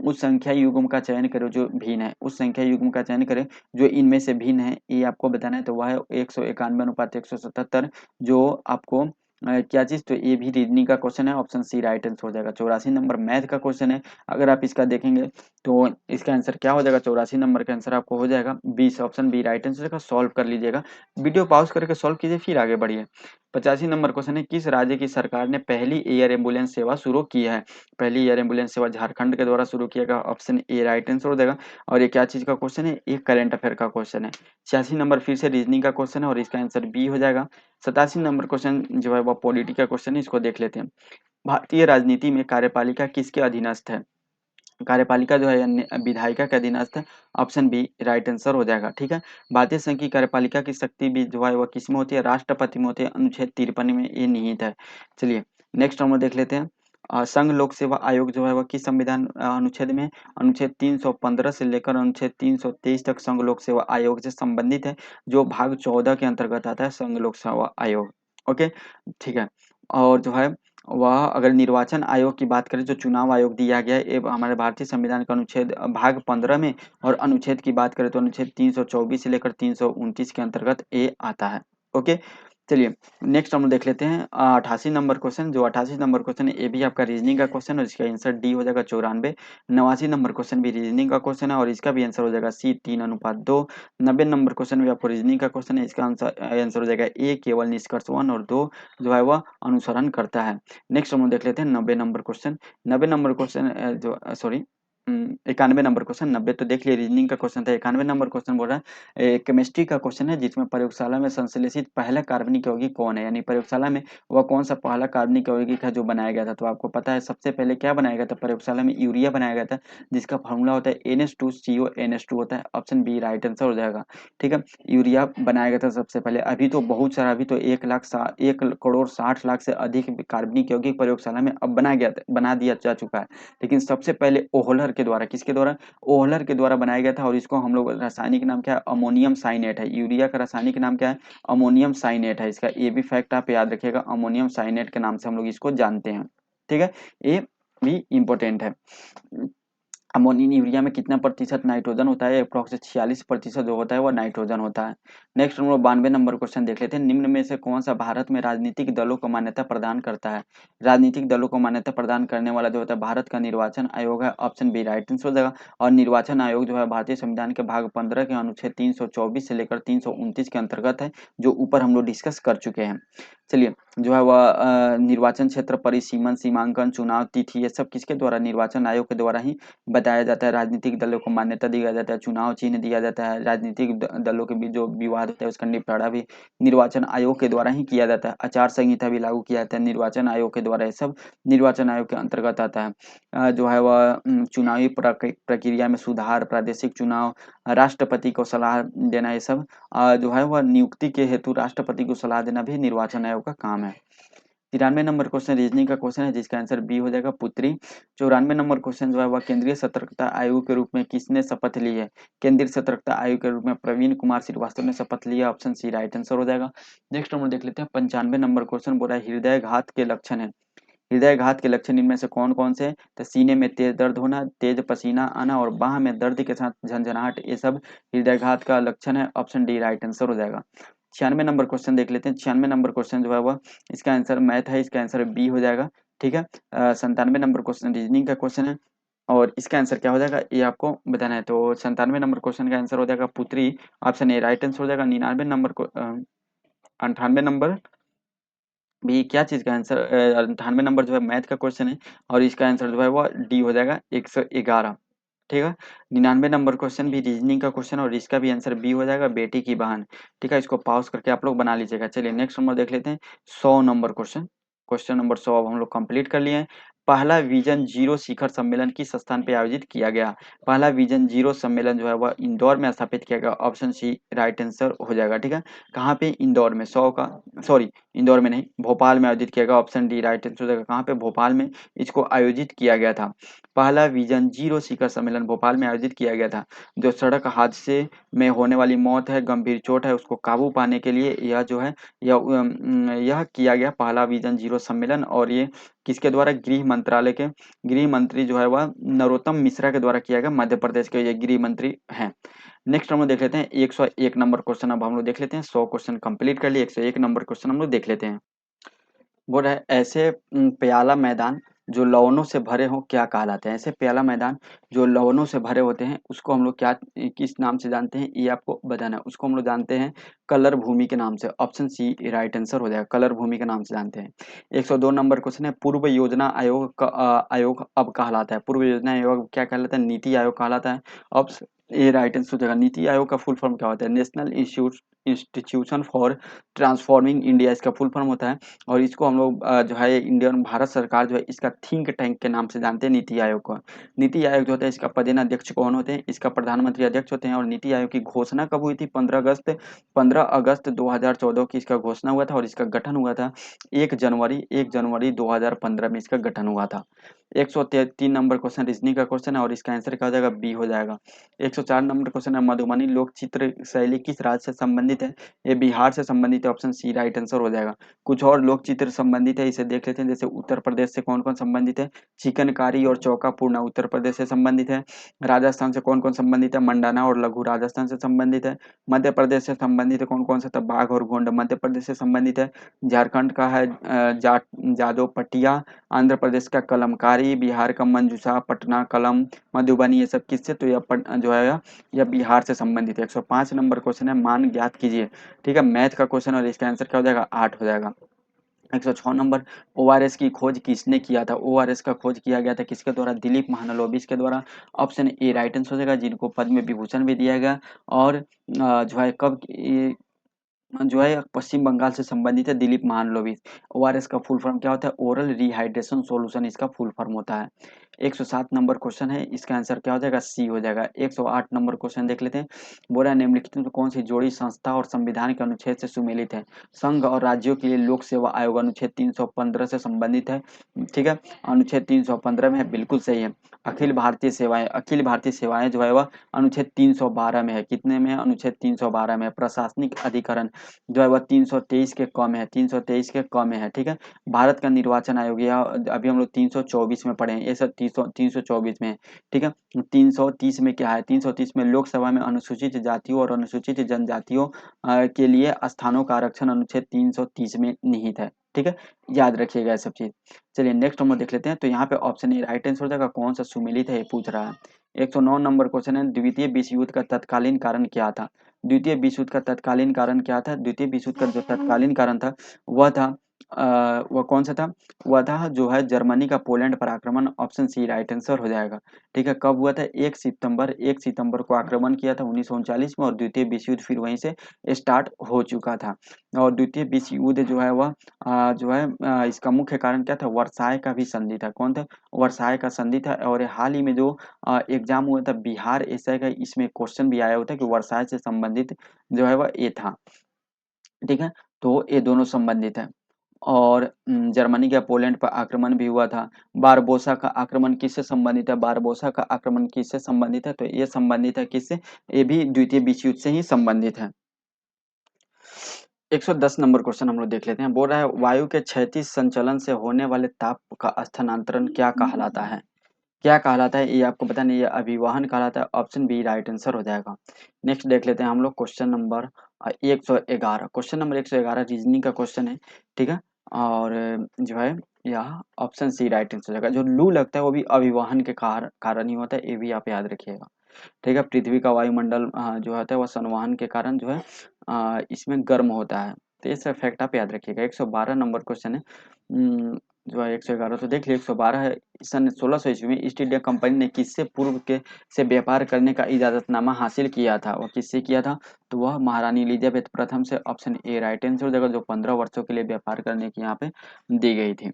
उस संख्या युग्म का चयन करो जो भिन्न है। उस संख्या युग्म का चयन करें जो इनमें से भिन्न है, ये आपको बताना है। तो वह है 191 अनुपात 177। जो आपको क्या चीज? तो ये भी रीजनिंग का क्वेश्चन है। ऑप्शन सी राइट आंसर हो जाएगा। 84 नंबर मैथ का क्वेश्चन है। अगर आप इसका देखेंगे तो इसका आंसर क्या हो जाएगा? 84 नंबर का आंसर आपको हो जाएगा 20। ऑप्शन बी राइट आंसर का सॉल्व कर लीजिएगा, वीडियो पॉज करके सॉल्व कीजिए फिर आगे बढ़िए। 85 नंबर क्वेश्चन है किस राज्य की सरकार ने पहली एयर एम्बुलेंस सेवा शुरू की है? पहली एयर एम्बुलेंस सेवा झारखंड के द्वारा शुरू किया गया। ऑप्शन ए राइट आंसर हो जाएगा। और ये क्या चीज का क्वेश्चन है? ये करंट अफेयर का क्वेश्चन है। 86 नंबर फिर से रीजनिंग का क्वेश्चन है और इसका आंसर बी हो जाएगा। 87 नंबर क्वेश्चन जो है वो पॉलिटी का क्वेश्चन है, इसको देख लेते हैं। भारतीय राजनीति में कार्यपालिका किसके अधीनस्थ है? कार्यपालिका जो है विधायिका के अधीनस्थ है। ऑप्शन बी राइट आंसर हो जाएगा। ठीक है। भारतीय संघ की कार्यपालिका की शक्ति भी जो है वह किसमें होती है? राष्ट्रपति में होती है। अनुच्छेद 53 में ये निहित है। चलिए नेक्स्ट हम लोग देख लेते हैं। संघ लोक सेवा आयोग जो है वह किस संविधान अनुच्छेद में? अनुच्छेद 315 से लेकर अनुच्छेद 323 तक संघ लोक सेवा आयोग से संबंधित है, जो भाग 14 के अंतर्गत आता है संघ लोक सेवा आयोग। ओके, ठीक है। और जो है वह अगर निर्वाचन आयोग की बात करें जो चुनाव आयोग दिया गया है, ये हमारे भारतीय संविधान का अनुच्छेद भाग 15 में। और अनुच्छेद की बात करें तो अनुच्छेद 324 से लेकर 329 के अंतर्गत ये आता है। ओके, चलिए नेक्स्ट हम देख लेते हैं 88 नंबर क्वेश्चन। जो 88 नंबर क्वेश्चन है ये भी आपका रीजनिंग का क्वेश्चन है और इसका आंसर डी हो जाएगा 94। 89 नंबर क्वेश्चन भी रीजनिंग का क्वेश्चन है और इसका भी आंसर हो जाएगा सी 3:2। 90 नंबर क्वेश्चन भी आपको रीजनिंग का क्वेश्चन है, इसका आंसर हो जाएगा ए केवल निष्कर्ष 1 और 2 जो है वह अनुसरण करता है। नेक्स्ट हम लोग देख लेते हैं 90 नंबर क्वेश्चन। 90 नंबर क्वेश्चन जो सॉरी 91 नंबर क्वेश्चन। 90 तो देख लिया रीजनिंग का क्वेश्चन था। 91 नंबर क्वेश्चन बोल रहा है केमिस्ट्री का क्वेश्चन है, जिसमें प्रयोगशाला में संश्लेषित पहला कार्बनिक यौगिक कौन है? यानी प्रयोगशाला में वह कौन सा पहला कार्बनिक यौगिक है जो बनाया गया था? तो आपको पता है सबसे पहले क्या बनाया गया था प्रयोगशाला में? यूरिया बनाया गया था, जिसका फॉर्मूला होता है NH2CO NH2 होता है। ऑप्शन बी राइट आंसर हो जाएगा। ठीक है, यूरिया बनाया गया था सबसे पहले। अभी तो बहुत सारा, अभी तो 1,60,60,00,000 से अधिक कार्बनिक यौगिक प्रयोगशाला में अब बना दिया जा चुका है। लेकिन सबसे पहले ओहलर के द्वारा, किसके द्वारा? ओहलर के द्वारा बनाया गया था। और इसको हम लोग रासायनिक नाम क्या है? अमोनियम साइनेट है। यूरिया का रासायनिक नाम क्या है? अमोनियम साइनेट है। इसका ये भी फैक्ट आप याद रखिएगा, अमोनियम साइनेट के नाम से हम लोग इसको जानते हैं। ठीक है, ये भी इंपॉर्टेंट है। अमोनियम यूरिया में कितना प्रतिशत नाइट्रोजन होता है? अप्रोक्स 46% जो होता है वो नाइट्रोजन होता है। नेक्स्ट हम लोग 92 नंबर क्वेश्चन देख लेते हैं। निम्न में से कौन सा भारत में राजनीतिक दलों को मान्यता प्रदान करता है? राजनीतिक दलों को मान्यता प्रदान करने वाला जो होता है भारत का निर्वाचन आयोग है। ऑप्शन बी राइट आंसर हो जाएगा। और निर्वाचन आयोग जो है भारतीय संविधान के भाग 15 के अनुच्छेद 324 से लेकर 329 के अंतर्गत है, जो ऊपर हम लोग डिस्कस कर चुके हैं। चलिए जो है वह निर्वाचन क्षेत्र परिसीमन सीमांकन चुनाव तिथि ये सब किसके द्वारा? निर्वाचन आयोग के द्वारा ही बताया जाता है। राजनीतिक दलों को मान्यता दिया जाता है, चुनाव चिन्ह दिया जाता है, राजनीतिक दलों के बीच जो विवाद होता है उसका निपटारा भी निर्वाचन आयोग के द्वारा ही किया जाता है। आचार संहिता भी लागू किया जाता है निर्वाचन आयोग के द्वारा। ये सब निर्वाचन आयोग के अंतर्गत आता है। जो है वह चुनावी प्रक्रिया में सुधार, प्रादेशिक चुनाव, राष्ट्रपति को सलाह देना, ये सब जो है वह नियुक्ति के हेतु राष्ट्रपति को सलाह देना भी निर्वाचन आयोग का काम है। 93 नंबर क्वेश्चन रीजनिंग का क्वेश्चन है, जिसका आंसर बी हो जाएगा पुत्री। 94 नंबर क्वेश्चन जो है वह केंद्रीय सतर्कता आयोग के रूप में किसने शपथ ली है? केंद्रीय सतर्कता आयोग के रूप में प्रवीण कुमार श्रीवास्तव ने शपथ लिया। ऑप्शन सी राइट आंसर हो जाएगा। नेक्स्ट हम लोग देख लेते हैं 95 नंबर क्वेश्चन बोल रहा है हृदय घात के लक्षण है। हृदयघात के लक्षण इनमें से कौन कौन से हैं? तो सीने में तेज दर्द होना, तेज पसीना आना और बाह में दर्द के साथ झंझनाहट, ये सब हृदयघात का लक्षण है। ऑप्शन डी राइट आंसर हो जाएगा। 96 नंबर क्वेश्चन देख लेते हैं। 96 नंबर क्वेश्चन जो है वह, इसका आंसर मैथ है, इसका आंसर बी हो जाएगा। ठीक है। 97 नंबर क्वेश्चन रीजनिंग का क्वेश्चन है और इसका आंसर क्या हो जाएगा ये आपको बताना है। तो 97 नंबर क्वेश्चन का आंसर हो जाएगा पुत्री, ऑप्शन ए राइट आंसर हो जाएगा। 99 नंबर को 98 नंबर भी क्या चीज का आंसर, 98 नंबर जो है मैथ का क्वेश्चन है और इसका आंसर जो है वो डी हो जाएगा 111। ठीक है। 99 नंबर क्वेश्चन भी रीजनिंग का क्वेश्चन और इसका भी आंसर बी हो जाएगा, बेटी की बहन। ठीक है, इसको पॉज करके आप लोग बना लीजिएगा। चलिए नेक्स्ट नंबर देख लेते हैं। 100 नंबर क्वेश्चन, क्वेश्चन नंबर 100 अब हम लोग कंप्लीट कर लिए हैं। पहला विजन जीरो शिखर सम्मेलन किस स्थान पे आयोजित किया गया? पहला विजन जीरो सम्मेलन जो है वह इंदौर में स्थापित किया गया, ऑप्शन सी राइट आंसर हो जाएगा। ठीक है, कहाँ पे? इंदौर में। 100 का, सॉरी इंदौर में नहीं, भोपाल में आयोजित किया गया, ऑप्शन डी राइट आंसर हो जाएगा। कहाँ पे? भोपाल में इसको आयोजित किया गया था। पहला विजन जीरो शिखर सम्मेलन भोपाल में आयोजित किया गया था। जो सड़क हादसे में होने वाली मौत है, गंभीर चोट है, उसको काबू पाने के लिए यह जो है यह किया गया पहला विजन जीरो सम्मेलन। और ये किसके द्वारा? गृह मंत्रालय के गृह मंत्री जो है वह नरोत्तम मिश्रा के द्वारा किया गया। मध्य प्रदेश के ये गृह मंत्री हैं। नेक्स्ट हम लोग देख लेते हैं 101 नंबर क्वेश्चन। अब हम लोग देख लेते हैं, 100 क्वेश्चन कंप्लीट कर लिए, 101 नंबर क्वेश्चन हम लोग देख लेते हैं। बोल रहा है ऐसे प्याला मैदान जो लवणों से भरे हों क्या कहलाते हैं? ऐसे प्याला मैदान जो लवणों से भरे होते हैं उसको हम लोग क्या, किस नाम से जानते हैं ये आपको बताना है। उसको हम लोग जानते हैं कलर भूमि के नाम से, ऑप्शन सी राइट आंसर हो जाएगा। कलर भूमि के नाम से जानते हैं। 102 नंबर क्वेश्चन है, पूर्व योजना आयोग का आयोग अब कहलाता है? पूर्व योजना आयोग क्या कहलाता है? नीति आयोग कहलाता है। ऑप्शन ए राइट आंसर हो जाएगा। नीति आयोग का फुल फॉर्म क्या होता है? National institution for transforming India इसका फुल फॉर्म होता है। और इसको हम लोग जो है इंडियन भारत सरकार जो है इसका थिंक टैंक के नाम से जानते हैं नीति आयोग को। नीति आयोग जो होता है इसका पदेन अध्यक्ष कौन होते हैं? इसका प्रधानमंत्री अध्यक्ष होते हैं। और नीति आयोग की घोषणा कब हुई थी? 15 अगस्त 2014 की इसका घोषणा हुआ था और इसका गठन हुआ था 1 जनवरी 2015 में इसका गठन हुआ था। 103 नंबर क्वेश्चन रीजनिंग का क्वेश्चन है और इसका आंसर क्या हो जाएगा? बी हो जाएगा। 104 नंबर क्वेश्चन है, मधुबनी लोक चित्र शैली किस राज्य से संबंधित है? ये बिहार से संबंधित है, ऑप्शन सी राइट आंसर हो जाएगा। कुछ और लोक चित्र संबंधित है, इसे देख लेते हैं। जैसे उत्तर प्रदेश से कौन कौन संबंधित है? चिकनकारी और चौका पूर्णा उत्तर प्रदेश से संबंधित है। राजस्थान से कौन कौन संबंधित है? मंडाना और लघु राजस्थान से संबंधित है। मध्य प्रदेश से संबंधित है कौन कौन सा? तो बाघ और गोंड मध्य प्रदेश से संबंधित है। झारखंड का है जादव पटिया, आंध्र प्रदेश का कलमकारी, बिहार का मंजूषा, पटना कलम, मधुबनी, ये सब किससे? तो जो है यह बिहार से संबंधित है। 105 नंबर क्वेश्चन है, मान ज्ञात कीजिए। ठीक है, मैथ का क्वेश्चन और इसका आंसर क्या हो जाएगा? 8 हो जाएगा। 106 नंबर, ओआरएस की खोज किसने किया था? ओआरएस का खोज किया गया था किसके द्वारा? दिलीप महानलोबिस के द्वारा। ऑप्शन ए राइट आंसर हो जाएगा, जिनको पद्म विभूषण भी दिया गया। और जो है कब जो है पश्चिम बंगाल से संबंधित है दिलीप महानलोबिस। ओआरएस का फुल फॉर्म क्या होता है? ओरल रिहाइड्रेशन सॉल्यूशन इसका फुल फॉर्म होता है। 107 नंबर क्वेश्चन है, इसका आंसर क्या हो जाएगा? सी हो जाएगा। 108 नंबर क्वेश्चन देख लेते हैं। बोला है निम्नलिखित में कौन सी जोड़ी संस्था और संविधान के अनुच्छेद से सुमेलित है? संघ और राज्यों के लिए लोक सेवा आयोग अनुच्छेद 315 से संबंधित है। ठीक है, अनुच्छेद 315 में है, बिल्कुल सही है। अखिल भारतीय सेवाएं जो है वह अनुच्छेद 312 में है। कितने में है? अनुच्छेद 312 में है। प्रशासनिक अधिकरण जो है वह 323 के कम है, 323 के कम है। ठीक है, भारत का निर्वाचन आयोग यह अभी हम लोग 324 में पढ़े हैं, ये सब 324 में है। ठीक है, 330 में क्या है? 330 में लोकसभा में अनुसूचित जातियों और अनुसूचित जनजातियों के लिए स्थानों का आरक्षण अनुच्छेद 330 में निहित है। ठीक है, याद रखिएगा ये सब चीज। चलिए नेक्स्ट हम लोग देख लेते हैं। तो यहाँ पे ऑप्शन ए राइट आंसर हो जाएगा। कौन सा सुमेलित है ये पूछ रहा है। 109 नंबर क्वेश्चन है, द्वितीय विश्व युद्ध का तत्कालीन कारण क्या था? द्वितीय विश्व युद्ध का तत्कालीन कारण क्या था? द्वितीय विश्व युद्ध का जो तत्कालीन कारण था वह था वह कौन सा था? वह था जो है जर्मनी का पोलैंड पर आक्रमण, ऑप्शन सी राइट आंसर हो जाएगा। ठीक है, कब हुआ था? 1 सितंबर को आक्रमण किया था 1939 में और द्वितीय विश्व युद्ध फिर वहीं से स्टार्ट हो चुका था। और द्वितीय विश्व युद्ध जो है वह जो है इसका मुख्य कारण क्या था? वर्साय का भी संधि था। कौन था? वर्साय का संधि था। और हाल ही में जो एग्जाम हुआ था बिहार एसआई का, इसमें क्वेश्चन भी आया हुआ था कि वर्साय से संबंधित जो है वह ये था। ठीक है, तो ये दोनों संबंधित है। और जर्मनी का पोलैंड पर आक्रमण भी हुआ था। बारबोसा का आक्रमण किससे संबंधित है? बारबोसा का आक्रमण किससे संबंधित है? तो ये संबंधित है किससे? ये भी द्वितीय विश्व युद्ध से ही संबंधित है। 110 नंबर क्वेश्चन हम लोग देख लेते हैं। बोल रहा है वायु के क्षैतिज संचलन से होने वाले ताप का स्थानांतरण क्या कहलाता है? क्या कहलाता है ये आपको पता नहीं, ये अभिवहन कहलाता है। ऑप्शन बी राइट आंसर हो जाएगा। नेक्स्ट देख लेते हैं हम लोग question number 111। Question number 111 reasoning का क्वेश्चन है, ठीक है। और जो है यह ऑप्शन सी राइट आंसर हो जाएगा। जो लू लगता है वो भी अभिवहन के कारण ही होता है, ये भी आप याद रखिएगा, ठीक है। पृथ्वी का वायुमंडल जो होता है वह संवहन के कारण जो है इसमें गर्म होता है। तो ये सब फैक्ट आप याद रखिएगा। 112 नंबर क्वेश्चन है। जो है 111 तो देख लिया। 112 है, सन 1600 ईस्वी में ईस्ट इंडिया कंपनी ने किससे पूर्व के से व्यापार करने का इजाजतनामा हासिल किया था? वह किससे किया था? तो वह महारानी एलिजाबेथ प्रथम से। ऑप्शन ए राइट आंसर हो जाएगा, जो 15 वर्षों के लिए व्यापार करने की यहाँ पे दी गई थी,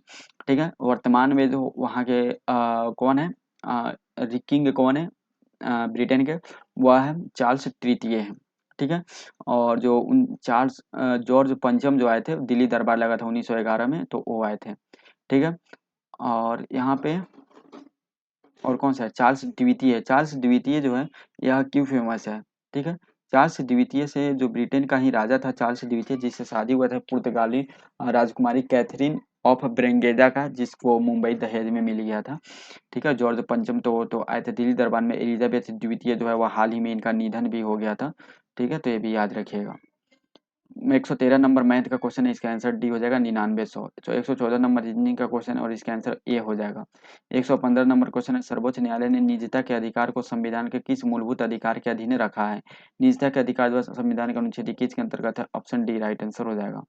ठीक है। वर्तमान में जो वहाँ के कौन है, किंग कौन है ब्रिटेन के? वह है चार्ल्स तृतीय है, ठीक है। और जो उन चार्ल्स जॉर्ज पंचम जो आए थे, दिल्ली दरबार लगा था 1911 में, तो वो आए थे, ठीक है। और यहाँ पे और कौन सा है, चार्ल्स द्वितीय। चार्ल्स द्वितीय जो है यह क्यों फेमस है, ठीक है। चार्ल्स द्वितीय से, जो ब्रिटेन का ही राजा था चार्ल्स द्वितीय, जिससे शादी हुआ था पुर्तगाली राजकुमारी कैथरीन ऑफ ब्रेंगेदा का, जिसको मुंबई दहेज में मिल गया था, ठीक है। जॉर्ज पंचम तो आए थे दिल्ली दरबार में। एलिजाबेथ द्वितीय जो है वह हाल ही में इनका निधन भी हो गया था, ठीक है। तो ये भी याद रखिएगा। 113 नंबर मैथ का क्वेश्चन है, इसका आंसर डी हो जाएगा 9900। तो 114 नंबर रीजनिंग का क्वेश्चन है और इसका आंसर ए हो जाएगा। 115 नंबर क्वेश्चन है, सर्वोच्च न्यायालय ने निजता के अधिकार को संविधान के किस मूलभूत अधिकार के अधीन रखा है? निजता के अधिकार जो संविधान के अनुच्छेद 21 के अंतर्गत है। ऑप्शन डी राइट आंसर हो जाएगा।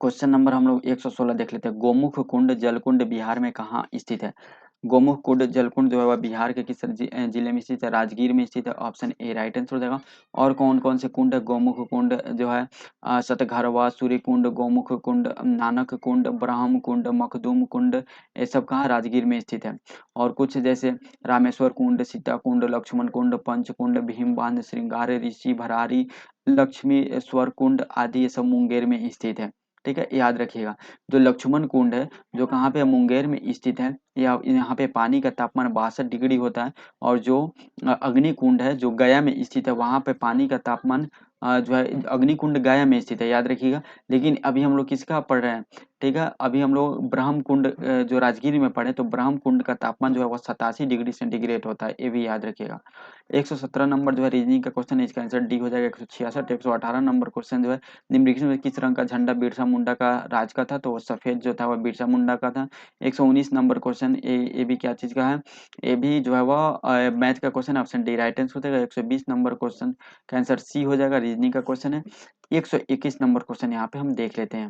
क्वेश्चन नंबर हम लोग 116 देख लेते हैं। गोमुख कुंड जलकुंड बिहार में कहाँ स्थित है? गोमुख कुंड जलकुंड जो है वह बिहार के किस जिले में स्थित है? राजगीर में स्थित है। ऑप्शन ए राइट आंसर हो जाएगा। और कौन कौन से कुंड है? गोमुख कुंड जो है सतघरवा, सूर्य कुंड, गोमुख कुंड, नानक कुंड, ब्रह्म कुंड, मखदूम कुंड, ये सब कहाँ? राजगीर में स्थित है। और कुछ जैसे रामेश्वर कुंड, सीता कुंड, लक्ष्मण कुंड, पंच कुंड, भीम बांध, श्रृंगार ऋषि, भरारी, लक्ष्मीश्वर कुंड आदि, ये सब मुंगेर में स्थित है, ठीक है। याद रखिएगा। जो लक्ष्मण कुंड है जो कहाँ पे? मुंगेर में स्थित है। यहाँ पे पानी का तापमान 62 डिग्री होता है। और जो अग्नि कुंड है जो गया में स्थित है, वहाँ पे पानी का तापमान जो है, अग्नि कुंड गया में स्थित है, याद रखिएगा। लेकिन अभी हम लोग किसका पढ़ रहे हैं, ठीक है। अभी हम लोग ब्रह्म कुंड जो राजगीर में पढ़े, तो ब्रह्म कुंड का तापमान जो है वह 87 डिग्री सेंटीग्रेड होता है, ये भी याद रखिएगा। 117 नंबर जो है रीजनिंग का क्वेश्चन है, इसका आंसर डी हो जाएगा। 166 118 नंबर क्वेश्चन जो है, निम्नलिखित में किस रंग का झंडा बिरसा मुंडा का राज का था? तो वो सफेद जो था वह बिरसा मुंडा का था। 119 नंबर क्वेश्चन, ये भी क्या चीज का है? ये भी जो है वह मैथ का question, option D right answer हो जाएगा। 120 नंबर क्वेश्चन का आंसर सी हो जाएगा, रीजनिंग का क्वेश्चन है। 121 नंबर क्वेश्चन यहाँ पे हम देख लेते हैं,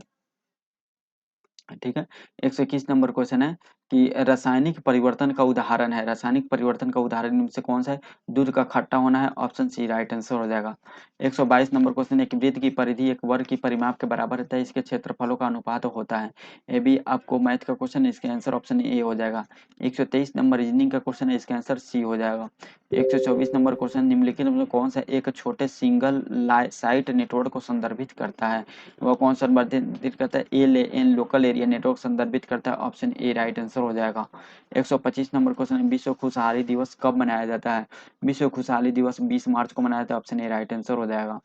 ठीक है। 121 नंबर क्वेश्चन है कि रासायनिक परिवर्तन का उदाहरण है, रासायनिक परिवर्तन का उदाहरण इनमें से कौन सा है? दूध का खट्टा होना है। ऑप्शन सी राइट आंसर हो जाएगा। 122 नंबर क्वेश्चन, एक वृत्त की परिधि एक वर्ग की परिमाप के बराबर रहता है, इसके क्षेत्रफलों का अनुपात होता है। ये भी आपको मैथ का क्वेश्चन है, इसका आंसर ऑप्शन ए हो जाएगा। 123 नंबर रीजनिंग का क्वेश्चन है, इसका आंसर सी हो जाएगा। 124 नंबर क्वेश्चन, निम्नलिखित में कौन सा एक छोटे सिंगल साइट नेटवर्क को संदर्भित करता है? वह कौन संदर्भित करता है? एन लोकल एरिया नेटवर्क संदर्भित करता है। ऑप्शन ए राइट आंसर हो जाएगा। 125 नंबर क्वेश्चन, विश्व खुशहाली दिवस कब मनाया जाता है? विश्व खुशहाली दिवस 20 मार्च को मनाया जाता है। ऑप्शन ए राइट आंसर हो जाएगा,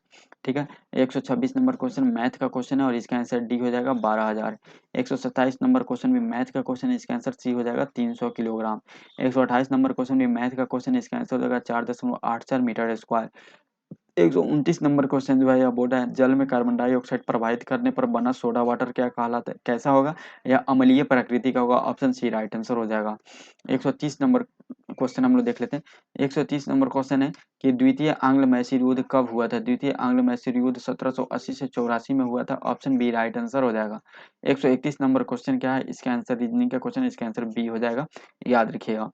ठीक है। 126 नंबर क्वेश्चन मैथ का क्वेश्चन है और इसका आंसर डी हो जाएगा 12,000। 127 नंबर क्वेश्चन भी मैथ का क्वेश्चन है, इसका आंसर सी हो जाएगा 300 किलोग्राम। 128 नंबर क्वेश्चन भी मैथ का क्वेश्चन है, इसका आंसर हो जाएगा 4.84 मीटर स्क्वायर। 129 नंबर क्वेश्चन जो है यह बोला है, जल में कार्बन डाइऑक्साइड प्रवाहित करने पर बना सोडा वाटर क्या कहलाता है, कैसा होगा? यह अम्लीय प्रकृति का होगा। ऑप्शन सी राइट आंसर हो जाएगा। 130 नंबर क्वेश्चन हम लोग देख लेते हैं। 130 नंबर क्वेश्चन है कि द्वितीय आंग्ल मैसूर युद्ध कब हुआ था? द्वितीय आंग्ल मैसूर युद्ध 1780 से 84 में हुआ था। ऑप्शन बी राइट आंसर हो जाएगा। 131 नंबर क्वेश्चन क्या है? इसका आंसर रीजनिंग का क्वेश्चन, इसका आंसर बी हो जाएगा, याद रखिएगा,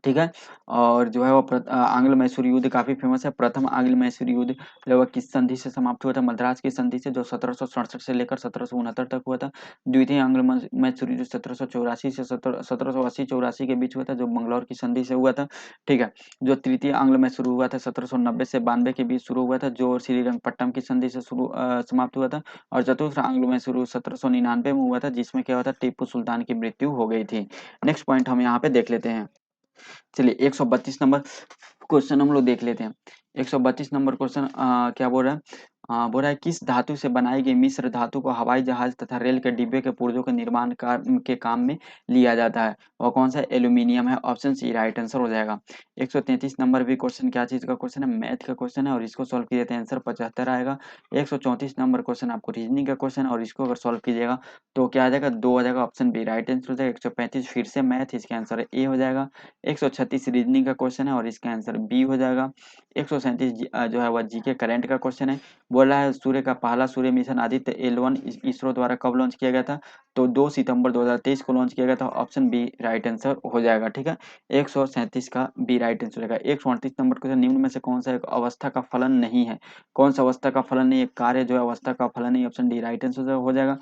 ठीक है। और जो है वो आंग्ल मैसूर युद्ध काफी फेमस है। प्रथम आंग्ल मैसूर युद्ध जो है किस संधि से समाप्त हुआ था? मद्रास की संधि से, जो 1767 से लेकर 1769 तक हुआ था। द्वितीय आंग्ल मैसूर युद्ध 1784 से 1780-84 के बीच हुआ था, जो मंगलौर की संधि से हुआ था, ठीक है। जो तृतीय आंग्ल मैसूर हुआ था 1790 से 92 के बीच शुरू हुआ था, जो श्रीरंगपट्टम की संधि से समाप्त हुआ था। और चतुर्थ आंग्ल मैसूर 1799 में हुआ था, जिसमें क्या हुआ था? टीपू सुल्तान की मृत्यु हो गई थी। नेक्स्ट पॉइंट हम यहाँ पे देख लेते हैं। चलिए 132 नंबर क्वेश्चन हम लोग देख लेते हैं। 132 नंबर क्वेश्चन क्या बोल रहा है? बोल रहा है किस धातु से बनाई गई मिश्र धातु को हवाई जहाज तथा रेल के डिब्बे के पुर्जों के निर्माण के काम में लिया जाता है, और कौन सा एल्यूमिनियम है, ऑप्शन सी राइट आंसर हो जाएगा। 133 नंबर भी क्वेश्चन क्या चीज का क्वेश्चन है, मैथ का क्वेश्चन है, और इसको सॉल्व कीजिए तो आंसर 75 आएगा। 134 नंबर क्वेश्चन आपको रीजनिंग का क्वेश्चन, और इसको अगर सॉल्व कीजिएगा तो क्या आ जाएगा, 2 आ जाएगा, ऑप्शन बी राइट आंसर हो जाएगा। 135 फिर से मैथ, इसका आंसर ए हो जाएगा। 136 रीजनिंग का क्वेश्चन है और इसका आंसर बी हो जाएगा। 137 जो है वह जीके करंट का क्वेश्चन है। बोल रहा है सूर्य का पहला सूर्य मिशन आदित्य L1 इसरो द्वारा कब लॉन्च किया गया था, तो 2 सितंबर 2023 को लॉन्च किया गया था, ऑप्शन बी राइट आंसर हो जाएगा। ठीक है, 137 का बी राइट आंसर हो जाएगा। 138 नंबर क्वेश्चन, निम्न में से कौन सा एक अवस्था का फलन नहीं है, कौन सा अवस्था का फलन नहीं है, कार्य जो है अवस्था का फलन नहीं, ऑप्शन डी राइट आंसर हो जाएगा।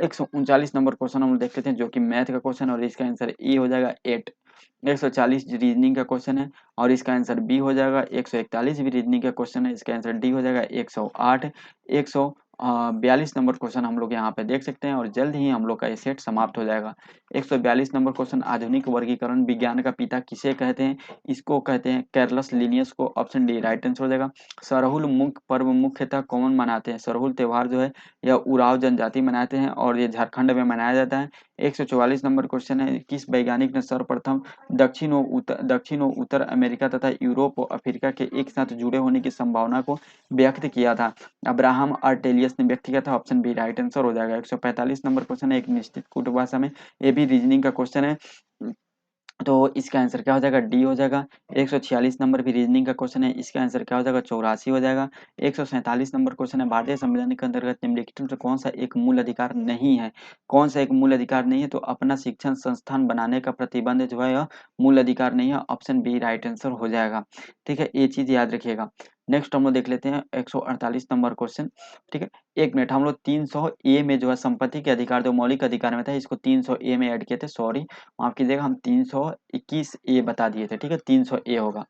139 नंबर क्वेश्चन हम देख लेते हैं जो कि मैथ का क्वेश्चन, और इसका आंसर ए हो जाएगा 8। 140 रीजनिंग का क्वेश्चन है और इसका आंसर बी हो जाएगा। 141 भी रीजनिंग का क्वेश्चन है, इसका आंसर डी हो जाएगा। 108 142 नंबर क्वेश्चन हम लोग यहाँ पे देख सकते हैं, और जल्द ही हम लोग का ये सेट समाप्त हो जाएगा। 142 नंबर क्वेश्चन, आधुनिक वर्गीकरण विज्ञान का पिता किसे कहते हैं, इसको कहते हैं कैरलस लिनियस को, ऑप्शन डी राइट आंसर हो जाएगा। सरहुल मुख्य पर्व मुख्यतः कौन मनाते हैं, सरहुल त्योहार जो है यह उराव जनजाति मनाते हैं और ये झारखंड में मनाया जाता है। 144 नंबर क्वेश्चन है, किस वैज्ञानिक ने सर्वप्रथम दक्षिण और उत्तर अमेरिका तथा यूरोप और अफ्रीका के एक साथ जुड़े होने की संभावना को व्यक्त किया था, अब्राहम आर्टेलियस ने व्यक्त किया था, ऑप्शन बी राइट आंसर हो जाएगा। 145 नंबर क्वेश्चन है, एक निश्चित कूट भाषा में, ये भी रीजनिंग का क्वेश्चन है, तो इसका आंसर क्या हो जाएगा, डी हो जाएगा। 146 नंबर भी रीजनिंग का क्वेश्चन है, इसका आंसर क्या हो जाएगा, 84 हो जाएगा। 147 नंबर क्वेश्चन है, भारतीय संविधान के अंतर्गत निम्नलिखित में से कौन सा एक मूल अधिकार नहीं है, कौन सा एक मूल अधिकार नहीं है, तो अपना शिक्षण संस्थान बनाने का प्रतिबंध जो है यह मूल अधिकार नहीं है, ऑप्शन बी राइट आंसर हो जाएगा। ठीक है, ये चीज याद रखिएगा। नेक्स्ट हम लोग देख लेते हैं 148 नंबर क्वेश्चन। ठीक है, एक मिनट, हम लोग 300 ए में जो है संपत्ति के अधिकार जो मौलिक अधिकार में था, इसको 300 ए में ऐड किए थे, सॉरी माफ कीजिएगा, हम 321 ए बता दिए थे। ठीक है, 300 ए होगा।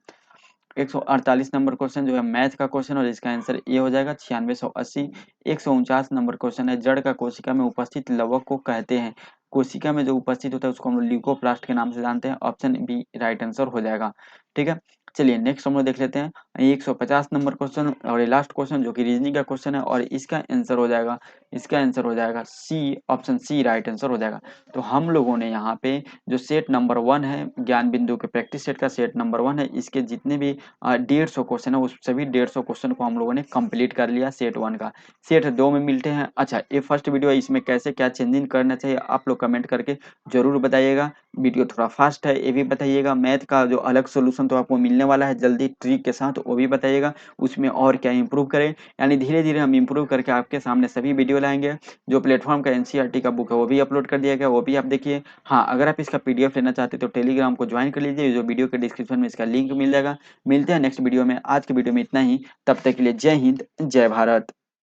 148 नंबर क्वेश्चन जो है मैथ का क्वेश्चन, और इसका आंसर ए हो जाएगा। 9680। 149 नंबर क्वेश्चन है, जड़ का कोशिका में उपस्थित लवक को कहते हैं, कोशिका में जो उपस्थित होता है उसको हम लोग ल्यूकोप्लास्ट के नाम से जानते हैं, ऑप्शन बी राइट आंसर हो जाएगा। ठीक है, चलिए नेक्स्ट हम लोग देख लेते हैं 150 नंबर क्वेश्चन, और ये लास्ट क्वेश्चन जो कि रीजनिंग का क्वेश्चन है, और इसका आंसर हो जाएगा, इसका आंसर हो जाएगा सी, ऑप्शन सी राइट आंसर हो जाएगा। तो हम लोगों ने यहाँ पे जो सेट नंबर 1 है, ज्ञान बिंदु के प्रैक्टिस सेट का सेट नंबर 1 है, इसके जितने भी 150 क्वेश्चन है, उस सभी 150 क्वेश्चन को हम लोगों ने कंप्लीट कर लिया सेट 1 का। सेट 2 में मिलते हैं। अच्छा, ये फर्स्ट वीडियो है, इसमें कैसे क्या चेंजिंग करना चाहिए आप लोग कमेंट करके जरूर बताइएगा। वीडियो थोड़ा फास्ट है ये भी बताइएगा, मैथ का जो अलग सोल्यूशन तो आपको मिलने वाला है जल्दी ट्रिक के साथ, वो भी बताइएगा, उसमें और क्या इंप्रूव करें, यानी धीरे धीरे हम इंप्रूव करके आपके सामने सभी वीडियो लाएंगे। जो प्लेटफॉर्म का एनसीईआरटी का बुक है वो भी अपलोड कर दिया गया, वो भी आप देखिए। हाँ, अगर आप इसका पीडीएफ लेना चाहते हैं तो टेलीग्राम को ज्वाइन कर लीजिए, जो वीडियो के डिस्क्रिप्शन में इसका लिंक मिल जाएगा। मिलते हैं नेक्स्ट वीडियो में, आज के वीडियो में इतना ही, तब तक के लिए जय हिंद जय भारत।